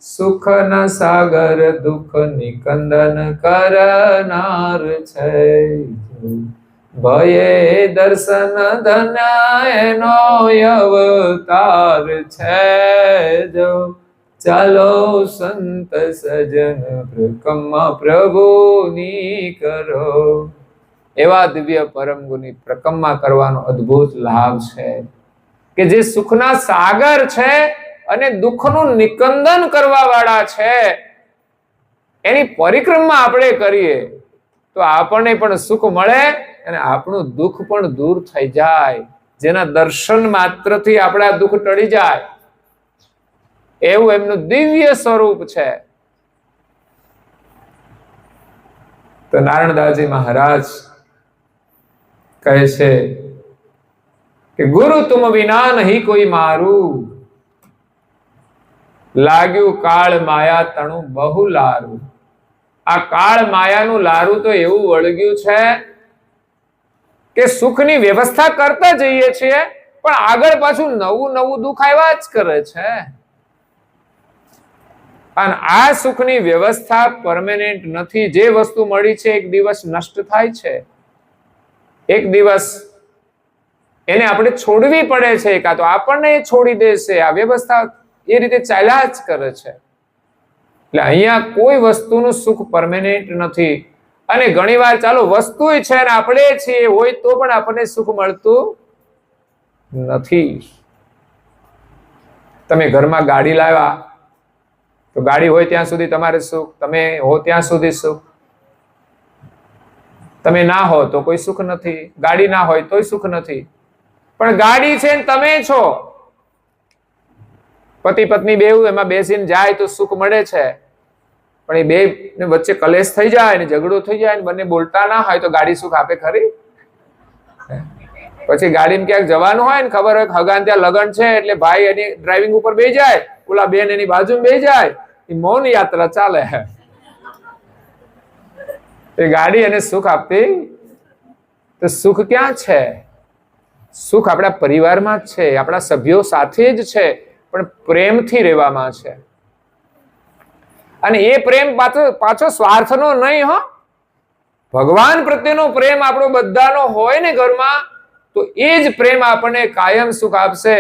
સુખના સાગર દુઃખ નિકંદન કરનાર છે. ભયે દર્શન ધન્ય એનો અવતાર છે. જો ચાલો સંત સજન પ્રકમ્મા પ્રભુની કરો. એવા દિવ્ય પરમ ગુરુની પ્રકમ્મા કરવાનો અદ્ભુત લાભ છે કે જે સુખના સાગર છે અને દુઃખનું નિકંદન કરવા વાળા છે. એની પરિક્રમા આપણે કરીએ તો આપણને પણ સુખ મળે અને આપણું દુઃખ પણ દૂર થઈ જાય. જેના દર્શન માત્રથી આપણા દુઃખ ટળી જાય એવું એમનું દિવ્ય સ્વરૂપ છે. તો નારાયણદાસજી મહારાજ કહે છે કે ગુરુ તુમ વિના નહીં કોઈ મારું, લાગ્યું કાળ માયા તણું બહુ લારું. આ કાળ માયાનું લારું તો એવું વળગ્યું છે કે સુખની વ્યવસ્થા કરતા જઈએ છીએ પણ આગળ પાછું નવું નવું દુઃખ આવ્યા જ કરે છે. અને આ સુખની વ્યવસ્થા પરમેનન્ટ નથી. જે વસ્તુ મળી છે એક દિવસ નષ્ટ થાય છે, એક દિવસ એને આપણે છોડવી પડે છે, કાં તો આપણને છોડી દેશે. આ વ્યવસ્થા એ રીતે ચાલ્યા જ કરે છે. એટલે અહીંયા કોઈ વસ્તુનું સુખ પરમેનન્ટ નથી. અને ઘણીવાર ચાલો વસ્તુ છે ને આપણે છીએ હોય તો પણ આપણને સુખ મળતું નથી. તમે ઘરમાં ગાડી લાવ્યા તો ગાડી હોય ત્યાં સુધી તમારે સુખ, તમે હો ત્યાં સુધી સુખ. તમે ના હો તો કોઈ સુખ નથી, ગાડી ના હોય તોય સુખ નથી. પણ ગાડી છે ને તમે છો, પતિ પત્ની બેવ એમાં બેસીને જાય તો સુખ મળે છે. પણ એ બે વચ્ચે કલેશ થઈ જાય ને ઝઘડો થઈ જાય ને બંને બોલતા ના હોય તો ગાડી સુખ આપે ખરી? પછી ગાડીમાં ક્યાંક જવાનું હોય ને ખબર હોય હગાન ત્યાં લગન છે એટલે ભાઈ એની ડ્રાઇવિંગ ઉપર બેસી જાય, ઓલા બેન એની બાજુમાં બેસી જાય, એ મૌન યાત્રા ચાલે. એ ગાડી એને સુખ આપતી તો સુખ ક્યાં છે? સુખ આપણા પરિવારમાં જ છે, આપણા સભ્યો સાથે જ છે, પણ પ્રેમથી રહેવામાં છે. અને એ પ્રેમ પાછો સ્વાર્થનો નહીં હો. ભગવાન પ્રત્યેનો પ્રેમ આપણો બધાનો હોય ને ઘરમાં તો એ જ પ્રેમ આપણને કાયમ સુખ આપશે.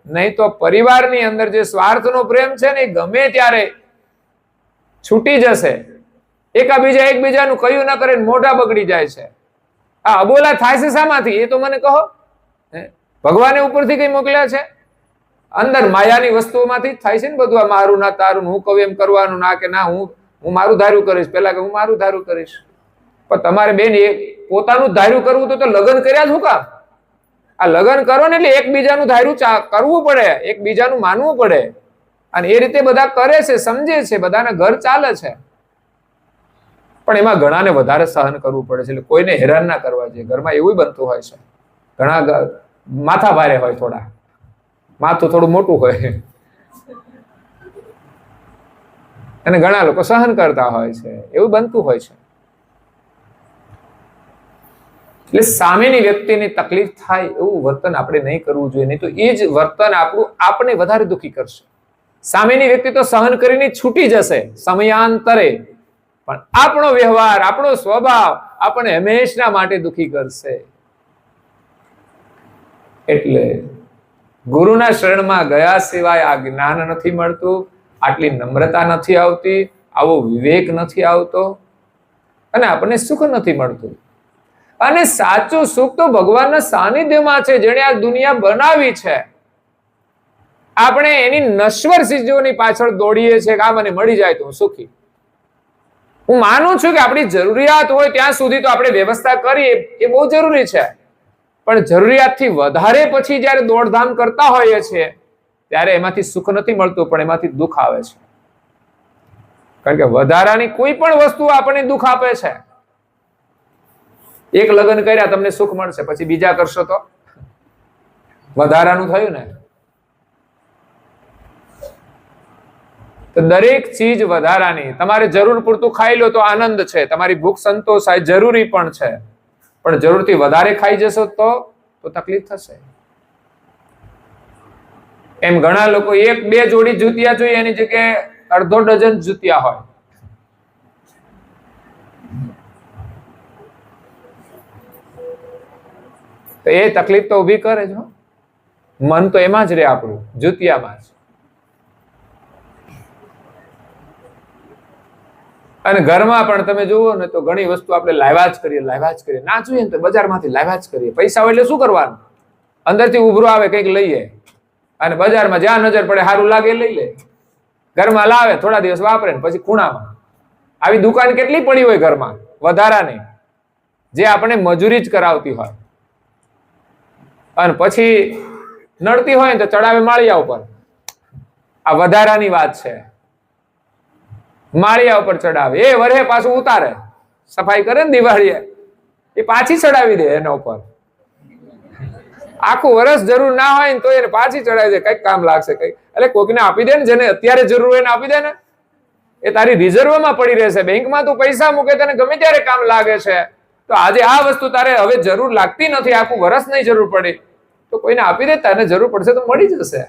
નહીં તો પરિવારની અંદર જે સ્વાર્થનો પ્રેમ છે ને એ ગમે ત્યારે છૂટી જશે. એકબીજાનું કયું ના કરે મોઢા બગડી જાય છે. આ અબોલા થાય છે શામાંથી? એ તો મને કહો. ભગવાને ઉપરથી કઈ મોકલ્યા છે? અંદર માયાની વસ્તુઓમાંથી જ થાય છે ને બધું. આ મારું ના તારું, હું કહું એમ કરવાનું, ના કે ના હું મારું ધાર્યું કરીશ, પેલા કે હું મારું ધાર્યું કરીશ. પણ તમારે બેન એ પોતાનું ધાર્યું કરવું તો લગ્ન કર્યા જ હું કામ? આ લગ્ન કરો ને એટલે એકબીજાનું ધાર્યું કરવું પડે, એકબીજાનું માનવું પડે. અને એ રીતે બધા કરે છે, સમજે છે, બધાના ઘર ચાલે છે. પણ એમાં ઘણાને વધારે સહન કરવું પડે છે. એટલે કોઈને હેરાન ના કરવા જોઈએ. ઘરમાં એવું બનતું હોય છે. ઘણા માથા ભારે હોય, થોડા માથું થોડું મોટું હોય અને ઘણા લોકો સહન કરતા હોય છે. એવું બનતું હોય છે. એટલે સામેની વ્યક્તિને તકલીફ થાય એવું વર્તન આપણે નહીં કરવું જોઈએ. નહીં તો એ જ વર્તન આપણે વધારે દુઃખી કરશે. સામેની વ્યક્તિ તો સહન કરીને છૂટી જશે સમયાંતરે, પણ આપણો વ્યવહાર, આપણો સ્વભાવ આપણને હંમેશા માટે દુઃખી કરશે. એટલે ગુરુના શરણમાં ગયા સિવાય આ જ્ઞાન નથી મળતું, આટલી નમ્રતા નથી આવતી, આવો વિવેક નથી આવતો અને આપણને સુખ નથી મળતું. અને સાચું સુખ તો ભગવાનના સાનિધ્યમાં છે, જેણે આ દુનિયા બનાવી છે. આપણે એની નશ્વર ચીજોની પાછળ દોડીએ છીએ કે આ મને મળી જાય તો હું સુખી. હું માનું છું કે આપણી જરૂરિયાત હોય ત્યાં સુધી તો આપણે વ્યવસ્થા કરીએ એ બહુ જરૂરી છે. પણ જરૂરિયાતથી વધારે પછી જયારે દોડધામ કરતા હોઈએ છીએ ત્યારે એમાંથી સુખ નથી મળતું, પણ એમાંથી દુઃખ આવે છે. કારણ કે વધારાની કોઈ પણ વસ્તુ આપણને દુઃખ આપે છે. એક લગ્ન કર્યા તમને સુખ મળશે, પછી બીજા કરશો તો વધારાનું થયું ને. તો દરેક ચીજ વધારાની. તમારે જરૂર પૂરતું ખાઈ લો તો આનંદ છે, તમારી ભૂખ સંતોષાય, જરૂરી પણ છે. પણ જરૂરથી વધારે ખાઈ જશો તો તકલીફ થશે. એમ ઘણા લોકો 1-2 જોડી જૂતિયા જોઈએ એની જગ્યાએ અડધો ડઝન જૂતિયા હોય. તો એ તકલીફ તો ઊભી કરે જ. મન તો એમાં જ રહે, આપણું જૂતિયામાં જ. અને ઘરમાં પણ તમે જુઓ ને તો ઘણી વસ્તુ આપણે લાવ્યા જ કરીએ. ના જોઈએ ને તો બજારમાંથી લાવ્યા જ કરીએ. પૈસા હોય એટલે શું કરવાનું? અંદરથી ઉભરો આવે કંઈક લઈએ, અને બજારમાં જ્યાં નજર પડે સારું લાગે લઈ લે. ઘરમાં લાવે, થોડા દિવસ વાપરે ને પછી ખૂણામાં. આવી દુકાન કેટલી પડી હોય ઘરમાં વધારાની, જે આપણે મજૂરી જ કરાવતી હોય, અને પછી નડતી હોય ને તો ચડાવે માળિયા ઉપર. આ વધારાની વાત છે. માળિયા ઉપર ચડાવે, એ વરહે પાછું ઉતારે, સફાઈ કરે ને દિવાળીએ, એ પાછી ચડાવી દે એના ઉપર. આખું વર્ષ જરૂર ના હોય ને તો એને પાછી ચડાવી દે, કઈક કામ લાગશે કઈક. એટલે કોકને આપી દે ને, જેને અત્યારે જરૂર હોય ને આપી દે ને, એ તારી રિઝર્વમાં પડી રહેશે. બેંકમાં તું પૈસા મૂકે તને ગમે ત્યારે કામ લાગે છે. તો આજે આ વસ્તુ તારે હવે જરૂર લાગતી નથી, આખું વર્ષ નહીં જરૂર પડી, તો કોઈને આપી દે, તને જરૂર પડશે તો મળી જશે.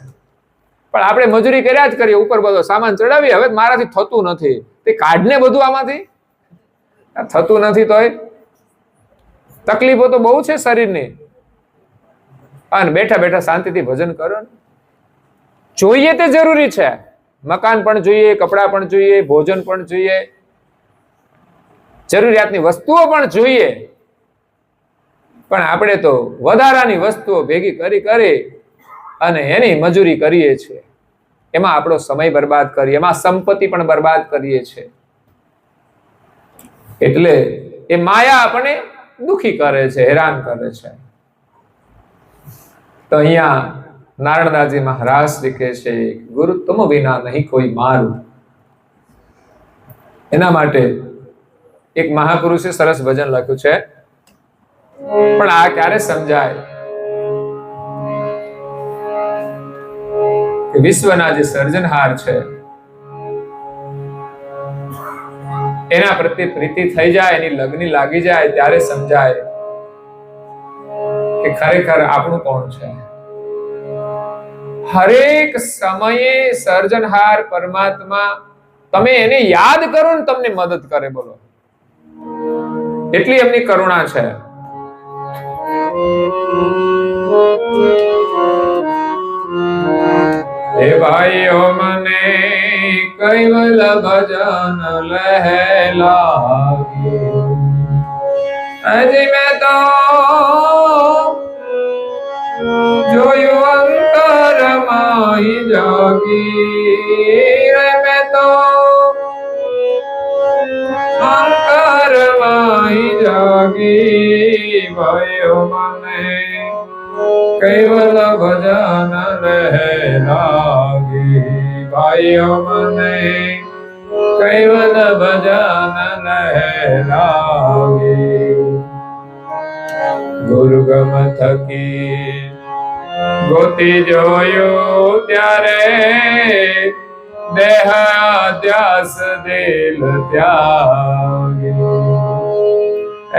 પણ આપણે મજૂરી કર્યા જ કરીએ, ઉપર બધો સામાન ચડાવીએ, હવે મારાથી થતું નથી, તે કાઢને બધું આમાંથી. થતું નથી તોય તકલીફો તો બહુ છે શરીરની. અને બેઠા બેઠા શાંતિથી ભજન કરો ને. જોઈએ તે જરૂરી છે, મકાન પણ જોઈએ, કપડાં પણ જોઈએ, ભોજન પણ જોઈએ, જરૂરિયાતની વસ્તુઓ પણ જોઈએ. પણ આપણે તો વધારાની વસ્તુઓ ભેગી કરી કરી અને એની મજૂરી કરીએ છીએ. એમાં આપણો સમય બરબાદ કરીએ, એમાં સંપત્તિ પણ બરબાદ કરીએ છીએ. એટલે એ માયા આપણને દુખી કરે છે, હેરાન કરે છે. તો અહીંયા નારણદાસજી મહારાજ શ્રી કહે છે, ગુરુ તમ વિના નહીં કોઈ મારું. એના માટે એક મહાપુરુષે સરસ ભજન લખ્યું છે, પણ આ ક્યારે સમજાય કે વિશ્વના જે સર્જનહાર છે એના પ્રત્યે પ્રીતિ થઈ જાય, એની લગ્ન લાગી જાય, ત્યારે સમજાય કે ખરેખર આપણું કોણ છે. હરેક સમયે સર્જનહાર પરમાત્મા, તમે એને યાદ કરો ને તમને મદદ કરે. બોલો, એટલી એમની કરુણા છે. હે ભાઈઓ મને કૈવલ ભજન લહે લાગ્યું, હજી મેં તો જોયું અંતરમાં જાગી, મેં તો અંતરમાં જાગી. ભાઈઓ મને કૈવલ ભજન લહે લાગી, ભાઈઓ મને કૈવલ ભજન લહે લાગી. ગુરુગમ થકી ગોતી જોયું ત્યારે દેહ અધ્યાસ દિલ ત્યાગી.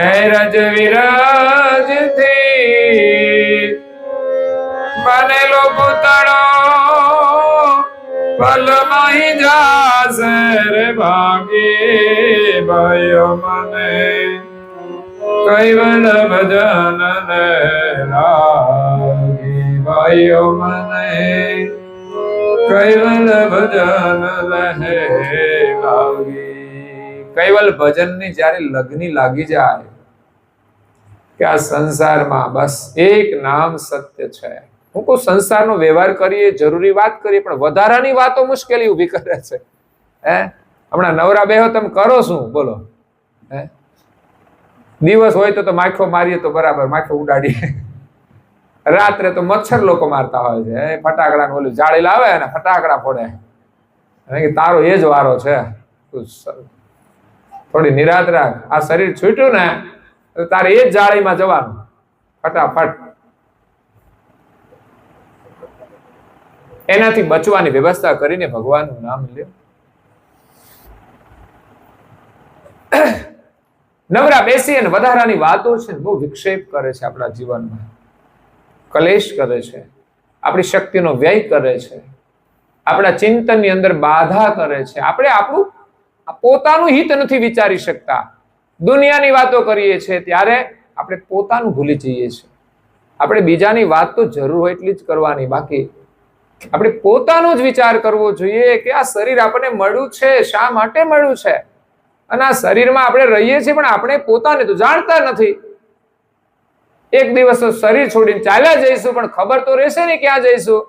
એ રજ વિરાજ થી બનેલો પૂતળો પલ માહી જાશે રે ભાગી. ભાઈઓ મને કૈવલ ભજન લાગી, ભાઈઓ મને કૈવલ ભજન લાગી. કૈવલ ભજનની જ્યારે લગ્ની લાગી જાય કે આ સંસારમાં બસ એક નામ સત્ય છે. હું કહું સંસારનો વ્યવહાર કરીએ, જરૂરી વાત કરીએ, પણ વધારાની વાતો મુશ્કેલી ઊભી કરે છે. હમણાં નવરા બેહો, તમે કરો શું? બોલો. દિવસ હોય તો માખો મારીએ તો બરાબર, માખો ઉડાડીએ. રાત્રે તો મચ્છર લોકો મારતા હોય છે, ફટાકડા ઓલું જાળી લાવે અને ફટાકડા ફોડે. તારો એ જ વારો છે, થોડી નિરાત રાખ. આ શરીર છૂટ્યું ને તો તારે એ જ જાળીમાં જવાનું ફટાફટ. એનાથી બચવાની વ્યવસ્થા કરીને ભગવાનનું નામ લ્યો. નવરા બેસી અને વધારાની વાતો છે બહુ વિક્ષેપ કરે છે આપણા જીવનમાં, કલેશ કરે છે, આપણી શક્તિનો વ્યય કરે છે, આપણા ચિંતનની અંદર બાધા કરે છે. આપણે આપણું પોતાનું હિત નથી વિચારી શકતા. દુનિયાની વાતો કરીએ છીએ ત્યારે આપણે પોતાનું ભૂલી જઈએ છીએ. આપણે બીજાની વાત તો જરૂર હોય એટલી જ કરવાની, બાકી આપણે પોતાનો જ વિચાર કરવો જોઈએ કે આ શરીર આપણને મળ્યું છે, શા માટે મળ્યું છે, અને આ શરીરમાં આપણે રહીએ છીએ પણ આપણે પોતાને તો જાણતા નથી. એક દિવસ તો શરીર છોડીને ચાલ્યા જઈશું, પણ ખબર તો રહેશે ને ક્યાં જઈશું.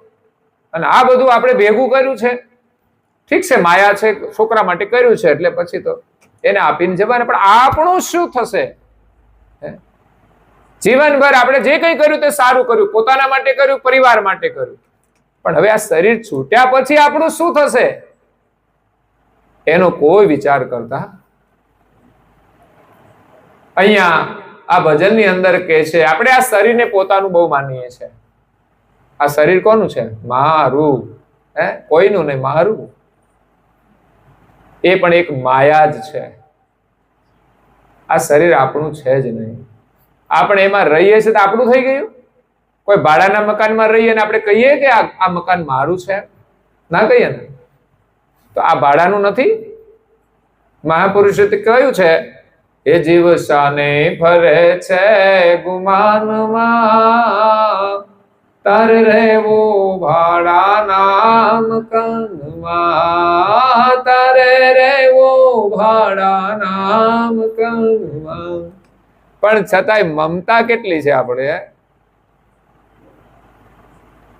અને આ બધું આપણે ભેગું કર્યું છે, ઠીક છે, માયા છે, છોકરા માટે કર્યું છે, એટલે પછી તો એને આપીને જવાના. પણ આપણું શું થશે? જીવનભર આપણે જે કંઈ કર્યું તે સારું કર્યું, પોતાના માટે કર્યું, પરિવાર માટે કર્યું, પણ હવે આ શરીર છૂટ્યા પછી આપણું શું થશે એનો કોઈ વિચાર કરતા. અહીંયા આ ભજનની અંદર કહે છે, આપણે આ શરીરને પોતાનું બહુ માનીએ છીએ. આ શરીર કોનું છે? મારું. કોઈનું નહીં, મારું. એ પણ એક માયા જ છે. આ શરીર આપણું છે જ નહીં. આપણે એમાં રહીએ છીએ તો આપણું થઈ ગયું? કોઈ ભાડાના મકાનમાં રહીએ ને આપણે કહીએ કે આ મકાન મારું છે? ના કહીએ ને. તો આ ભાડાનું નથી. મહાપુરુષે કહ્યું છે, એ જીવ શાને ફરે છે ગુમાનમાં, તારે રહેવો ભાડાના મકાનમાં, તારે રહેવો ભાડાના મકાનમાં. પણ છતાંય મમતા કેટલી છે આપણે?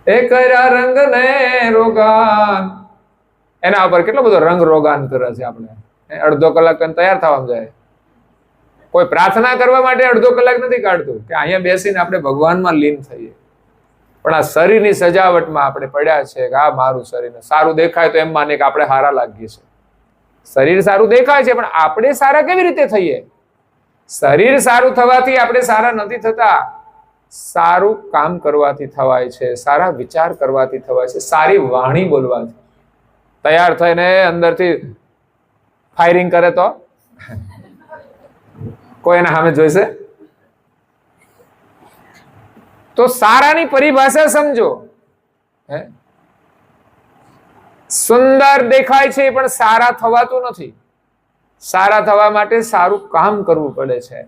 એ કર્યા રંગ ને રોગાન, એના ઉપર કેટલો બધો રંગ રોગાન કરે છે આપણે. અડધો કલાક તૈયાર થવામાં જાય. કોઈ પ્રાર્થના કરવા માટે અડધો કલાક નથી કાઢતું કે અહીંયા બેસીને આપણે ભગવાનમાં લીન થઈએ. પણ આ શરીરની સજાવટમાં આપણે પડ્યા છે કે આ મારું શરીર સારું દેખાય તો એમ માને કે આપણે સારા લાગીએ છીએ. શરીર સારું દેખાય છે પણ આપણે સારા કેવી રીતે થઈએ? શરીર સારું થવાથી આપણે સારા નથી થતા. સારું કામ કરવાથી થવાય છે, સારા વિચાર કરવાથી થવાય છે, સારી વાણી બોલવાથી. તૈયાર થઈને અંદરથી ફાયરિંગ કરે તો કોઈ એના સામે જોઈશે? તો સારાની પરિભાષા સમજો. સુંદર દેખાય છે પણ સારા થવાતું નથી. સારા થવા માટે સારું કામ કરવું પડે છે.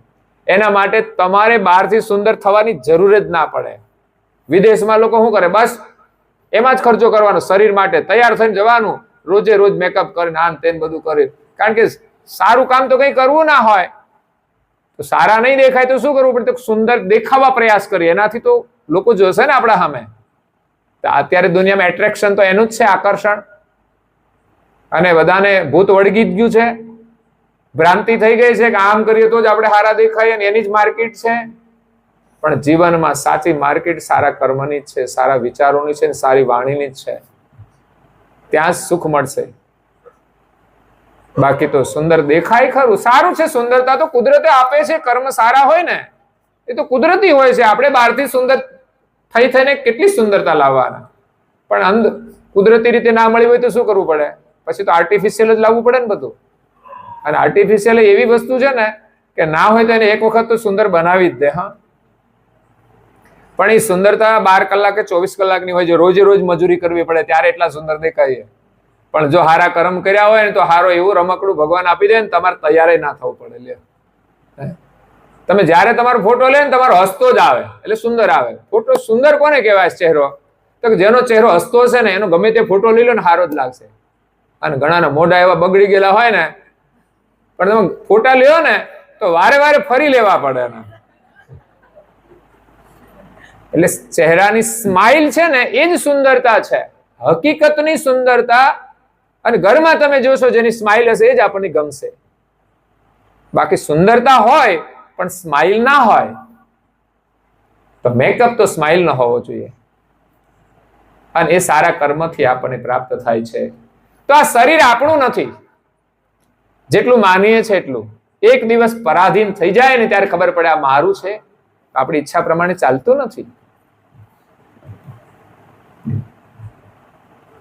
એના માટે તમારે બહારથી સુંદર થવાની જરૂર જ ના પડે. વિદેશમાં લોકો શું કરે? બસ એમાં જ ખર્ચો કરવાનો. શરીર માટે તૈયાર થઈને જવાનું, રોજે રોજ મેકઅપ કરીને આમ તેમ બધું કરી. કારણ કે સારું કામ તો કંઈ કરવું ના હોય તો સારા નહીં દેખાય તો શું કરવું પડે? તો સુંદર દેખાવા પ્રયાસ કરીએ. એનાથી તો લોકો જોશે ને આપણા સામે. અત્યારે દુનિયામાં એટ્રેક્શન તો એનું જ છે, આકર્ષણ. અને બધાને ભૂત વળગી ગયું છે, ભ્રાંતિ થઈ ગઈ છે કે આમ કરીએ તો જ આપણે સારા દેખાય, એની જ માર્કેટ છે. પણ જીવનમાં સાચી માર્કેટ સારા કર્મની જ છે, સારા વિચારોની છે, સારી વાણીની જ છે. ત્યાં જ સુખ મળશે. બાકી તો સુંદર દેખાય ખરું, સારું છે. સુંદરતા તો કુદરતે આપે છે. કર્મ સારા હોય ને એ તો કુદરતી હોય છે. આપણે બહારથી સુંદર થઈને કેટલી સુંદરતા લાવવાના, પણ કુદરતી રીતે ના મળી હોય તો શું કરવું પડે? પછી તો આર્ટિફિશિયલ જ લાવવું પડે ને બધું. અને આર્ટિફિશિયલ એવી વસ્તુ છે ને કે ના હોય તો એને એક વખત તો સુંદર બનાવી જ દે. હા, પણ એ સુંદરતા 12 કલાકે 24 કલાકની હોય છે. રોજે રોજ મજૂરી કરવી પડે ત્યારે એટલા સુંદર દેખાય. પણ જો હારા કર્મ કર્યા હોય ને તો હારો એવું રમકડું ભગવાન આપી દે ને, તમારે તૈયાર ના થવું પડે. લે, તમે જયારે તમારો ફોટો લે ને તમારો હસતો જ આવે એટલે સુંદર આવે. ફોટો સુંદર કોને કહેવાય? ચહેરો તો જેનો ચહેરો હસતો હશે ને એનો ગમે તે ફોટો લઈ લો ને હારો જ લાગશે. અને ઘણાના મોઢા એવા બગડી ગયેલા હોય ને, પણ તમે ફોટા લ્યો ને તો વારે વારે ફરી લેવા પડે. એટલે ચહેરાની સ્માઇલ છે ને એ જ સુંદરતા છે, હકીકતની સુંદરતા. અને ઘરમાં તમે જોશો જેની સ્માઇલ હશે એ જ આપણને ગમશે. બાકી સુંદરતા હોય પણ સ્માઇલ ના હોય તો મેકઅપ તો સ્માઇલ ન હોવો જોઈએ. અને એ સારા કર્મથી આપણને પ્રાપ્ત થાય છે. તો આ શરીર આપણું નથી. જેટલું માનીએ છે એટલું. એક દિવસ પરાધીન થઈ જાય ને ત્યારે ખબર પડે આ મારું છે. આપણી ઈચ્છા પ્રમાણે ચાલતું નથી.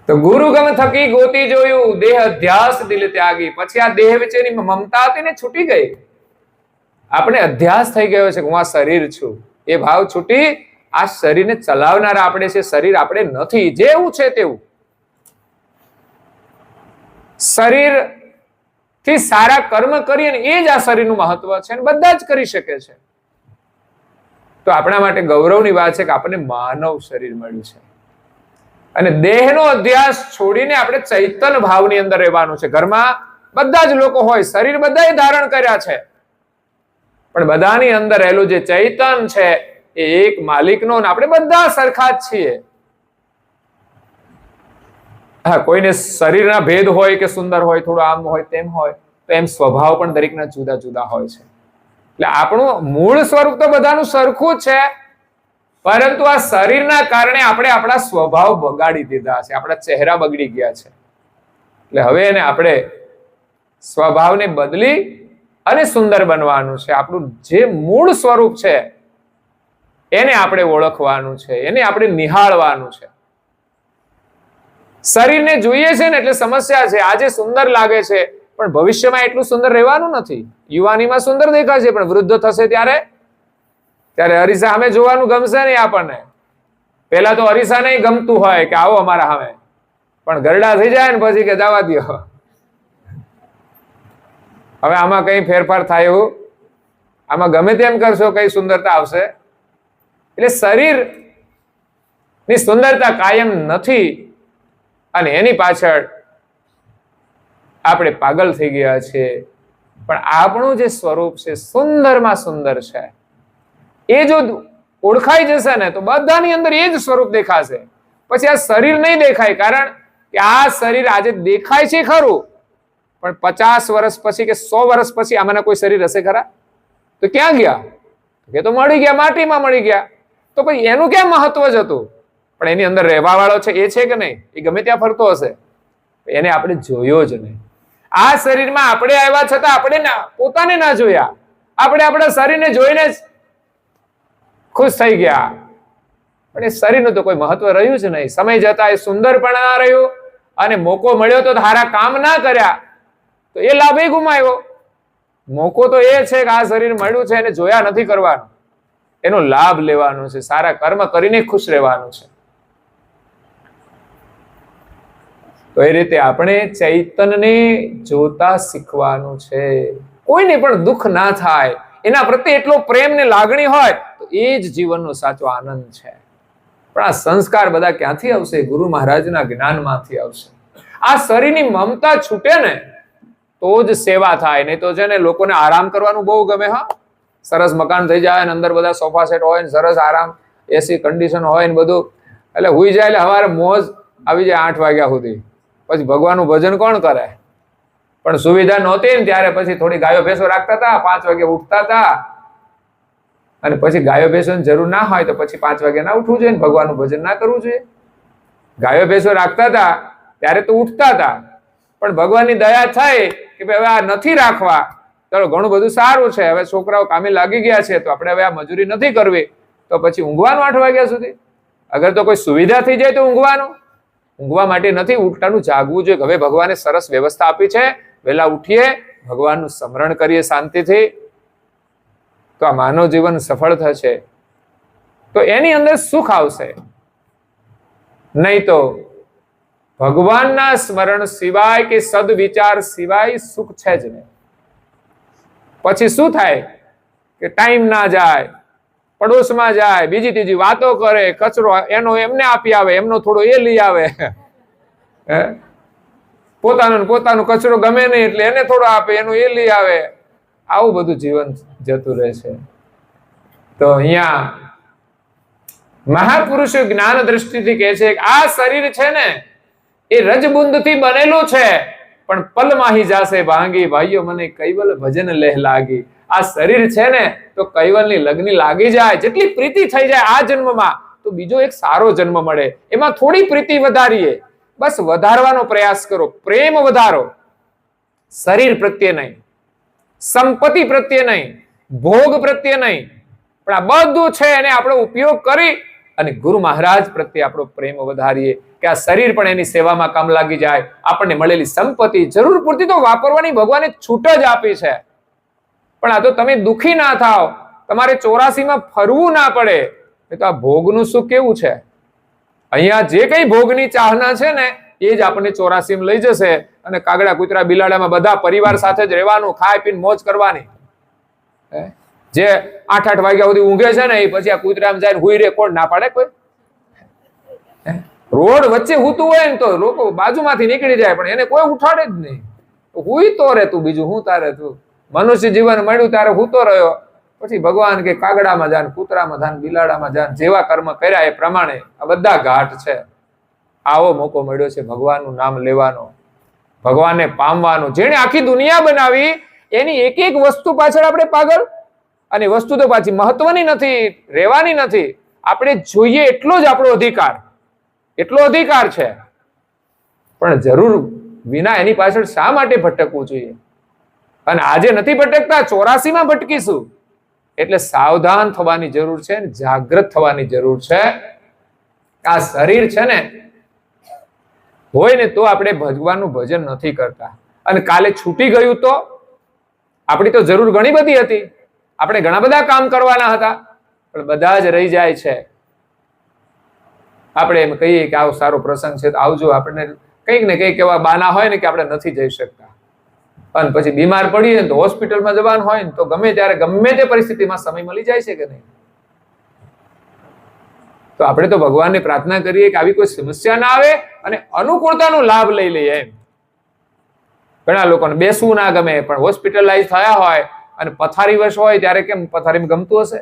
તો ગુરુગમ થકી ગોતી જોયું, દેહ અધ્યાસ દિલ ત્યાગી. પછી આ દેહ વિશેની મમતા હતી ને છૂટી ગઈ. આપણે અધ્યાસ થઈ ગયો છે કે હું આ શરીર છું. એ ભાવ છૂટી આ શરીરને ચલાવનારા આપણે છે, શરીર આપણે નથી. જેવું છે તેવું. શરીર થી સારા કર્મ કરીએ ને એ જ આ શરીરનું મહત્વ છે. બધા જ કરી શકે છે. તો આપણા માટે ગૌરવની વાત છે કે આપણને માનવ શરીર મળ્યું છે. અને દેહનો અધ્યાસ છોડીને આપણે ચૈતન્ય ભાવની અંદર રહેવાનું છે. ઘરમાં બધા જ લોકો હોય, શરીર બધાએ ધારણ કર્યા છે, પણ બધાની અંદર રહેલું જે ચૈતન છે એ એક માલિકનો, ને આપણે બધા સરખા જ છીએ. હા, કોઈને શરીરના ભેદ હોય કે સુંદર હોય, થોડું આમ હોય તેમ હોય, તો એમ સ્વભાવ પણ દરેકના જુદા જુદા હોય છે. એટલે આપણું મૂળ સ્વરૂપ તો બધાનું સરખું જ છે, પરંતુ આ શરીરના કારણે આપણે આપણા સ્વભાવ બગાડી દીધા છે, આપણા ચહેરા બગડી ગયા છે. એટલે હવે એને આપણે સ્વભાવને બદલી અને સુંદર બનવાનું છે. આપણું જે મૂળ સ્વરૂપ છે એને આપણે ઓળખવાનું છે, એને આપણે નિહાળવાનું છે. શરીરને જોઈએ છે ને એટલે સમસ્યા છે. આજે સુંદર લાગે છે પણ ભવિષ્યમાં એટલું સુંદર રહેવાનું નથી. યુવાનીમાં સુંદર દેખાશે પણ વૃદ્ધ થશે ત્યારે અરીસા સામે જોવાનું ગમશે નહીં આપણને. પેલા તો અરીસા નહીં ગમતું હોય કે આવો અમારા સામે, પણ ગરડા થઈ જાય ને પછી કે જવા દ્યો. હવે આમાં કઈ ફેરફાર થાય એવું? આમાં ગમે તેમ કરશો કઈ સુંદરતા આવશે? એટલે શરીર ની સુંદરતા કાયમ નથી અને એની પાછળ આપણે પાગલ થઈ ગયા છે. પણ આપણું જે સ્વરૂપ છે સુંદરમાં સુંદર છે, એ જો ઓળખાઈ જશે ને તો બધાની અંદર એ જ સ્વરૂપ દેખાશે. પછી આ શરીર નહીં દેખાય, કારણ કે આ શરીર આજે દેખાય છે ખરું, પણ 50 વર્ષ પછી કે 100 વર્ષ પછી આમાંના કોઈ શરીર હશે ખરા? તો ક્યાં ગયા? એ તો મળી ગયા, માટીમાં મળી ગયા. તો પછી એનું ક્યાં મહત્વ જ હતું? પણ એની અંદર રહેવા વાળો છે એ છે કે નહીં? એ ગમે ત્યાં ફરતો હશે, એને આપણે જોયો જ નહીં. આ શરીરમાં આપણે આવ્યા છતાં આપણે પોતાને ના જોયા. આપણે આપણા શરીરને જોઈને જ ખુશ થઈ ગયા, પણ એ શરીરનું તો કોઈ મહત્વ રહ્યું જ નહીં. સમય જતા એ સુંદર પણ ના રહ્યું, અને મોકો મળ્યો તો સારા કામ ના કર્યા તો એ લાભે ગુમાવ્યો. મોકો તો એ છે કે આ શરીર મળ્યું છે એને જોયા નથી કરવાનું, એનો લાભ લેવાનો છે, સારા કર્મ કરીને ખુશ રહેવાનું છે. તો એ રીતે આપણે ચૈતન્યને જોતા શીખવાનું છે. કોઈને પણ દુઃખ ના થાય, એના પ્રત્યે એટલો પ્રેમ ને લાગણી હોય તો એ જ જીવનનો સાચો આનંદ છે. પણ આ સંસ્કાર બધા ક્યાંથી આવશે? ગુરુ મહારાજના જ્ઞાનમાંથી આવશે. આ શરીરની મમતા છૂટે ને તો જ સેવા થાય. નહીં તો છે ને લોકોને આરામ કરવાનું બહુ ગમે. હા, સરસ મકાન થઈ જાય ને અંદર બધા સોફા સેટ હોય ને સરસ આરામ એસી કન્ડિશન હોય ને બધું, એટલે હુઈ જાય એટલે સવારે મોજ આવી જાય 8 વાગ્યા સુધી. પછી ભગવાનનું ભજન કોણ કરે? પણ સુવિધા નહોતી ને ત્યારે પછી થોડી ગાયો ભેંસો રાખતા હતા, 5 વાગે ઉઠતા હતા. અને પછી ગાયો ભેંસોની જરૂર ના હોય તો પછી 5 વાગે ના ઉઠવું જોઈએ ને ભગવાનનું ભજન ના કરવું જોઈએ. ગાયો ભેંસો રાખતા હતા ત્યારે તો ઉઠતા હતા, પણ ભગવાનની દયા થઈ કે હવે આ નથી રાખવા, ચાલો ઘણું બધું સારું છે, હવે છોકરાઓ કામે લાગી ગયા છે તો આપણે હવે આ મજૂરી નથી કરવી, તો પછી ઊંઘવાનું 8 વાગ્યા સુધી. અગર તો કોઈ સુવિધા થઈ જાય તો ઊંઘવા માટે નથી, ઉલટાનું જાગવું જોઈએ. હવે ભગવાને સરસ વ્યવસ્થા આપી છે, વહેલા ઉઠીએ, ભગવાનનું સ્મરણ કરીએ શાંતિથી, તો આ માનવ જીવન સફળ થશે. તો એની અંદર સુખ આવશે. નહીં તો ભગવાનના સ્મરણ સિવાય કે સદવિચાર સિવાય સુખ છે જ નહીં. પછી શું થાય કે ટાઈમ ના જાય, પડોશમાં જાય, બીજી ત્રીજી વાતો કરે, કચરો એનો એમને આપી આવે, એમનો થોડો એ લઈ આવે, પોતાનું કચરો ગમે નહીં એટલે એને થોડો આપે, એનું એ લઈ આવે. આવું બધું જીવન જતું રહે છે. તો અહીંયા મહાપુરુષો જ્ઞાન દ્રષ્ટિથી કહે છે કે આ શરીર છે ને એ રજબુંદથી બનેલું છે, પણ પલમાહી જાશે ભાંગી, ભાઈઓ મને કૈવલ ભજન લેહ લાગી. આ શરીર છે ને તો કૈવલની લગ્ની લાગી જાય, જેટલી પ્રીતિ થઈ જાય આ જન્મમાં તો બીજો એક સારો જન્મ મળે. એમાં થોડી પ્રીતિ વધારીએ, બસ વધારવાનો પ્રયાસ કરો, પ્રેમ વધારો. શરીર પ્રત્યે નહીં, સંપત્તિ પ્રત્યે નહીં, ભોગ પ્રત્યે નહીં, પણ આ બધું છે એને આપણો ઉપયોગ કરી અને ગુરુ મહારાજ પ્રત્યે આપણો પ્રેમ વધારીએ કે આ શરીર પણ એની સેવામાં કામ લાગી જાય. આપણને મળેલી સંપત્તિ જરૂર પૂરતી તો વાપરવાની ભગવાને છૂટ જ આપી છે, પણ આ તો તમે દુખી ના થાવ, તમારે 84માં ફરવું ના પડે. તો આ ભોગનું સુખ કેવું છે? અહીંયા જે કઈ ભોગની ચાહના છે ને એ જ આપણને 84માં લઈ જશે, અને કાગડા કૂતરા બિલાડામાં બધા પરિવાર સાથે જ રહેવાનું, ખાઈ પીને મોજ કરવાની. જે 8 વાગ્યા સુધી ઊંઘે છે ને એ પછી આ કૂતરામાં જાય હુઈ રે, કોણ ના પાડે? કોઈ રોડ વચ્ચે હૂતું હોય ને તો લોકો બાજુમાંથી નીકળી જાય, પણ એને કોઈ ઉઠાડે જ નહીં. હુઈ તો રે તું, બીજું હું તારે તું. મનુષ્ય જીવન મળ્યું તારે હૂતો રહ્યો, પછી ભગવાન કે કાગડામાં જાન, કૂતરામાં જાન, બિલાડામાં જાન, જેવા કર્મ કર્યા એ પ્રમાણે આ બધા ઘાટ છે. આવો મોકો મળ્યો છે ભગવાનનું નામ લેવાનો. ભગવાનને પામવાનું. જેણે આખી દુનિયા બનાવી એની એક એક વસ્તુ પાછળ આપણે પાગલ, અને વસ્તુ તો પાછી મહત્વની નથી, રહેવાની નથી. આપણે જોઈએ એટલો જ આપણો અધિકાર, એટલો અધિકાર છે, પણ જરૂર વિના એની પાછળ શા માટે ભટકવું જોઈએ? અને આજે નથી ભટકતા, 84 માં ભટકીશું. એટલે સાવધાન થવાની જરૂર છે, જાગૃત થવાની જરૂર છે. આ શરીર છે ને, હોય ને તો આપણે ભગવાનનું ભજન નથી કરતા, અને કાલે છૂટી ગયું તો આપણી તો જરૂર ઘણી બધી હતી, આપણે ઘણા બધા કામ કરવાના હતા, પણ બધા જ રહી જાય છે. આપણે એમ કહીએ કે આવો સારો પ્રસંગ છે તો આવજો, આપણને કંઈક ને કંઈક એવા બાના હોય ને કે આપણે નથી જઈ શકતા, અને પછી બીમાર પડીએ તો હોસ્પિટલમાં જવાનું હોય ને તો ગમે ત્યારે ગમે તે પરિસ્થિતિમાં સમય મળી જાય છે કે નહીં? તો આપણે તો ભગવાનને પ્રાર્થના કરીએ કે આવી કોઈ સમસ્યા ના આવે અને અનુકૂળતાનો લાભ લઈ લઈએ. એમ ઘણા લોકોને બેસવું ના ગમે, પણ હોસ્પિટલાઇઝ થયા હોય અને પથારીવશ હોય ત્યારે કેમ પથારીમાં ગમતું હશે?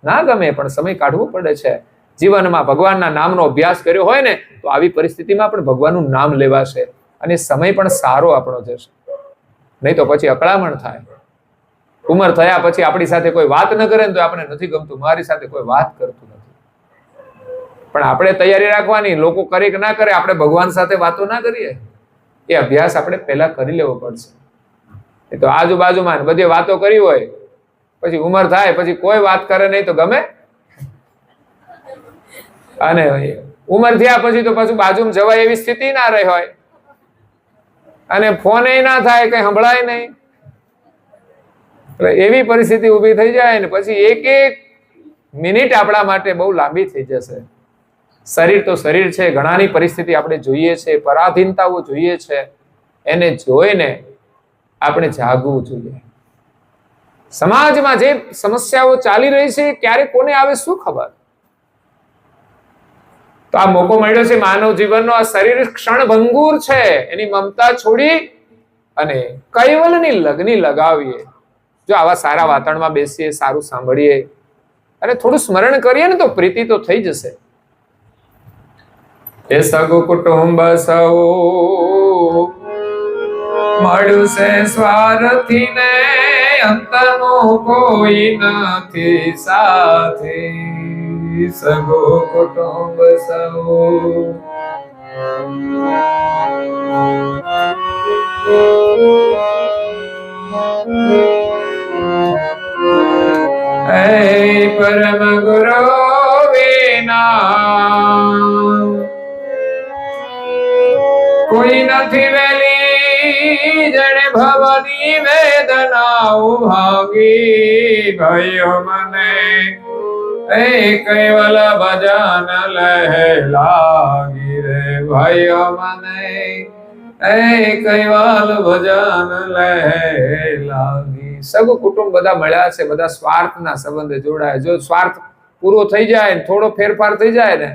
ના ગમે, પણ સમય કાઢવો પડે છે. જીવનમાં ભગવાનના નામનો અભ્યાસ કર્યો હોય ને તો આવી પરિસ્થિતિમાં પણ ભગવાનનું નામ લેવાશે, અને સમય પણ સારો આપણો જશે. નહીં તો પછી અકળામણ થાય. ઉંમર થયા પછી આપણી સાથે કોઈ વાત ન કરે ને તો આપણે નથી ગમતું, મારી સાથે કોઈ વાત કરતું નથી. પણ આપણે તૈયારી રાખવાની, લોકો કરે કે ના કરે, આપણે ભગવાન સાથે વાતો ના કરીએ. એ અભ્યાસ આપણે પહેલા કરી લેવો પડશે. એ તો આજુબાજુમાં બધી વાતો કરી હોય, પછી ઉંમર થાય પછી કોઈ વાત કરે નહીં તો ગમે, અને ઉંમર થયા પછી તો પાછું બાજુમાં જવાય એવી સ્થિતિ ના રહી હોય, અને ફોન ના થાય, કઈ સંભળાય નહીં. એવી પરિસ્થિતિ ઊભી થઈ જાય ને પછી એક એક મિનિટ આપણા માટે બહુ લાંબી થઈ જશે. શરીર તો શરીર છે, ઘણાની પરિસ્થિતિ આપણે જોઈએ છે, પરાધીનતાઓ જોઈએ છે, એને જોઈને આપણે જાગવું જોઈએ. સમાજમાં જે સમસ્યાઓ ચાલી રહી છે ક્યારે કોને આવે શું ખબર? તો આ મોકો મળ્યો છે માનવ જીવનનો. આ શરીર ક્ષણભંગુર છે, એની મમતા છોડી અને કૈવલની લગની લગાવીએ. જો આવા સારા વાતાવરણમાં બેસીએ, સારું સાંભળીએ અને થોડું સ્મરણ કરીએ ને તો પ્રીતિ તો થઈ જશે. એ સગુ કુટુંબ સૌ મળ્યું છે સ્વાર્થી ને, અંતનું કોઈ નથી સાથે. સગો કુટુંબ સૌ પરમ ગુરુ વિના કોઈ નથી વેલી, જણે ભવની વેદના ભાગી ગયો મને. કૈવલ ભજન લહે લાગી રે ભાઈઓ મને, કૈવલ ભજન લહે લાગી. સગું કુટુંબ બધા મળ્યા છે, બધા સ્વાર્થના સંબંધે જોડાય. જો સ્વાર્થ પૂરો થઈ જાય ને થોડો ફેરફાર થઈ જાય ને,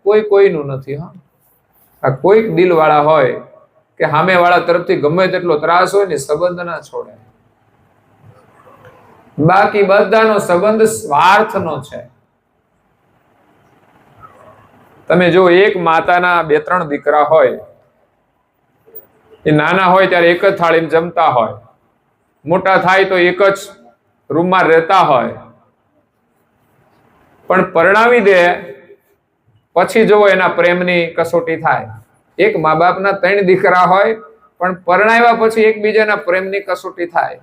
કોઈ કોઈનું નથી. હા, આ કોઈક દિલ વાળા હોય કે સામે વાળા તરફથી ગમે તેટલો ત્રાસ હોય ને સંબંધ ના છોડે. બાકી બધાનો સંબંધ સ્વાર્થનો છે. તમે જો એક માતાના 2-3 દીકરા હોય, એ નાના હોય ત્યારે એક જ થાળીમાં જમતા હોય, મોટા થાય તો એક જ રૂમમાં રહેતા હોય, પણ પરણાવી દે પછી જો એના પ્રેમની કસોટી થાય. એક મા બાપના 3 દીકરા હોય પણ પરણાવ્યા પછી એકબીજાના પ્રેમની કસોટી થાય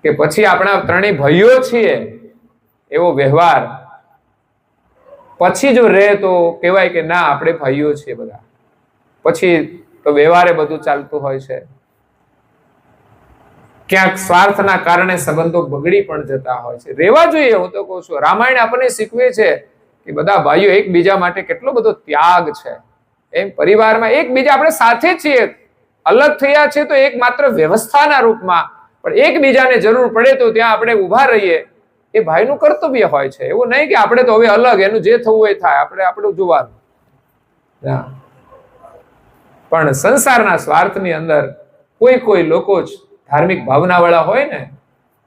કે પછી આપણા 3 ભાઈઓ છીએ એવો વ્યવહાર પછી જો રહે તો કહેવાય કે ના આપણે ભાઈઓ છીએ બધા. પછી તો વ્યવહારે બધું ચાલતું હોય છે. ક્યાંક સ્વાર્થના કારણે સંબંધો બગડી પણ જતા હોય છે. રહેવા જોઈએ. હું તો કહું છું, રામાયણ આપણને શીખવે છે કે બધા ભાઈઓ એકબીજા માટે કેટલો બધો ત્યાગ છે. એમ પરિવારમાં એકબીજા આપણે સાથે છીએ, અલગ થયા છે તો એક માત્ર વ્યવસ્થાના રૂપમાં, પણ એકબીજાને જરૂર પડે તો ત્યાં આપણે ઊભા રહીએ. એ ભાઈનું કર્તવ્ય હોય છે. એવું નહીં કે આપણે તો હવે અલગ, એનું જે થવું એ થાય, આપણે આપણું જોવાનું. પણ સંસારના સ્વાર્થની અંદર કોઈ લોકો જ ધાર્મિક ભાવના વાળા હોય ને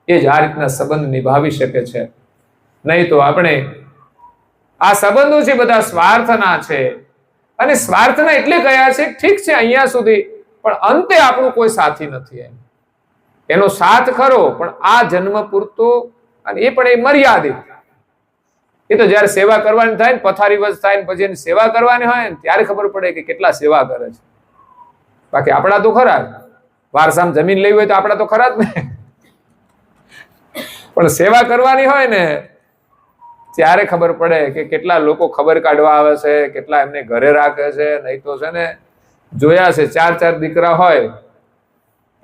એ જ આ રીતના સંબંધ નિભાવી શકે છે. નહીં તો આપણે આ સંબંધો છે બધા સ્વાર્થના છે. અને સ્વાર્થના એટલે કયા છે? ઠીક છે, અહીંયા સુધી પણ અંતે આપણું કોઈ સાથી નથી. એનો સાથ ખરો, પણ આ જન્મ પૂરતો, અને એ પણ એ મર્યાદિત. એ તો જયારે સેવા કરવાની થાય ને, પથારી વસ થાય ને પછી એની સેવા કરવાની હોય ને ત્યારે ખબર પડે કે કેટલા સેવા કરે છે. બાકી આપણા તો ખરા જ. વારસામાં જમીન લેવી હોય તો આપણા તો ખરા જ ને. પણ સેવા કરવાની હોય ને ત્યારે ખબર પડે કે કેટલા લોકો ખબર કાઢવા આવે છે, કેટલા એમને ઘરે રાખે છે. નહીં તો છે ને જોયા છે 4 દીકરા હોય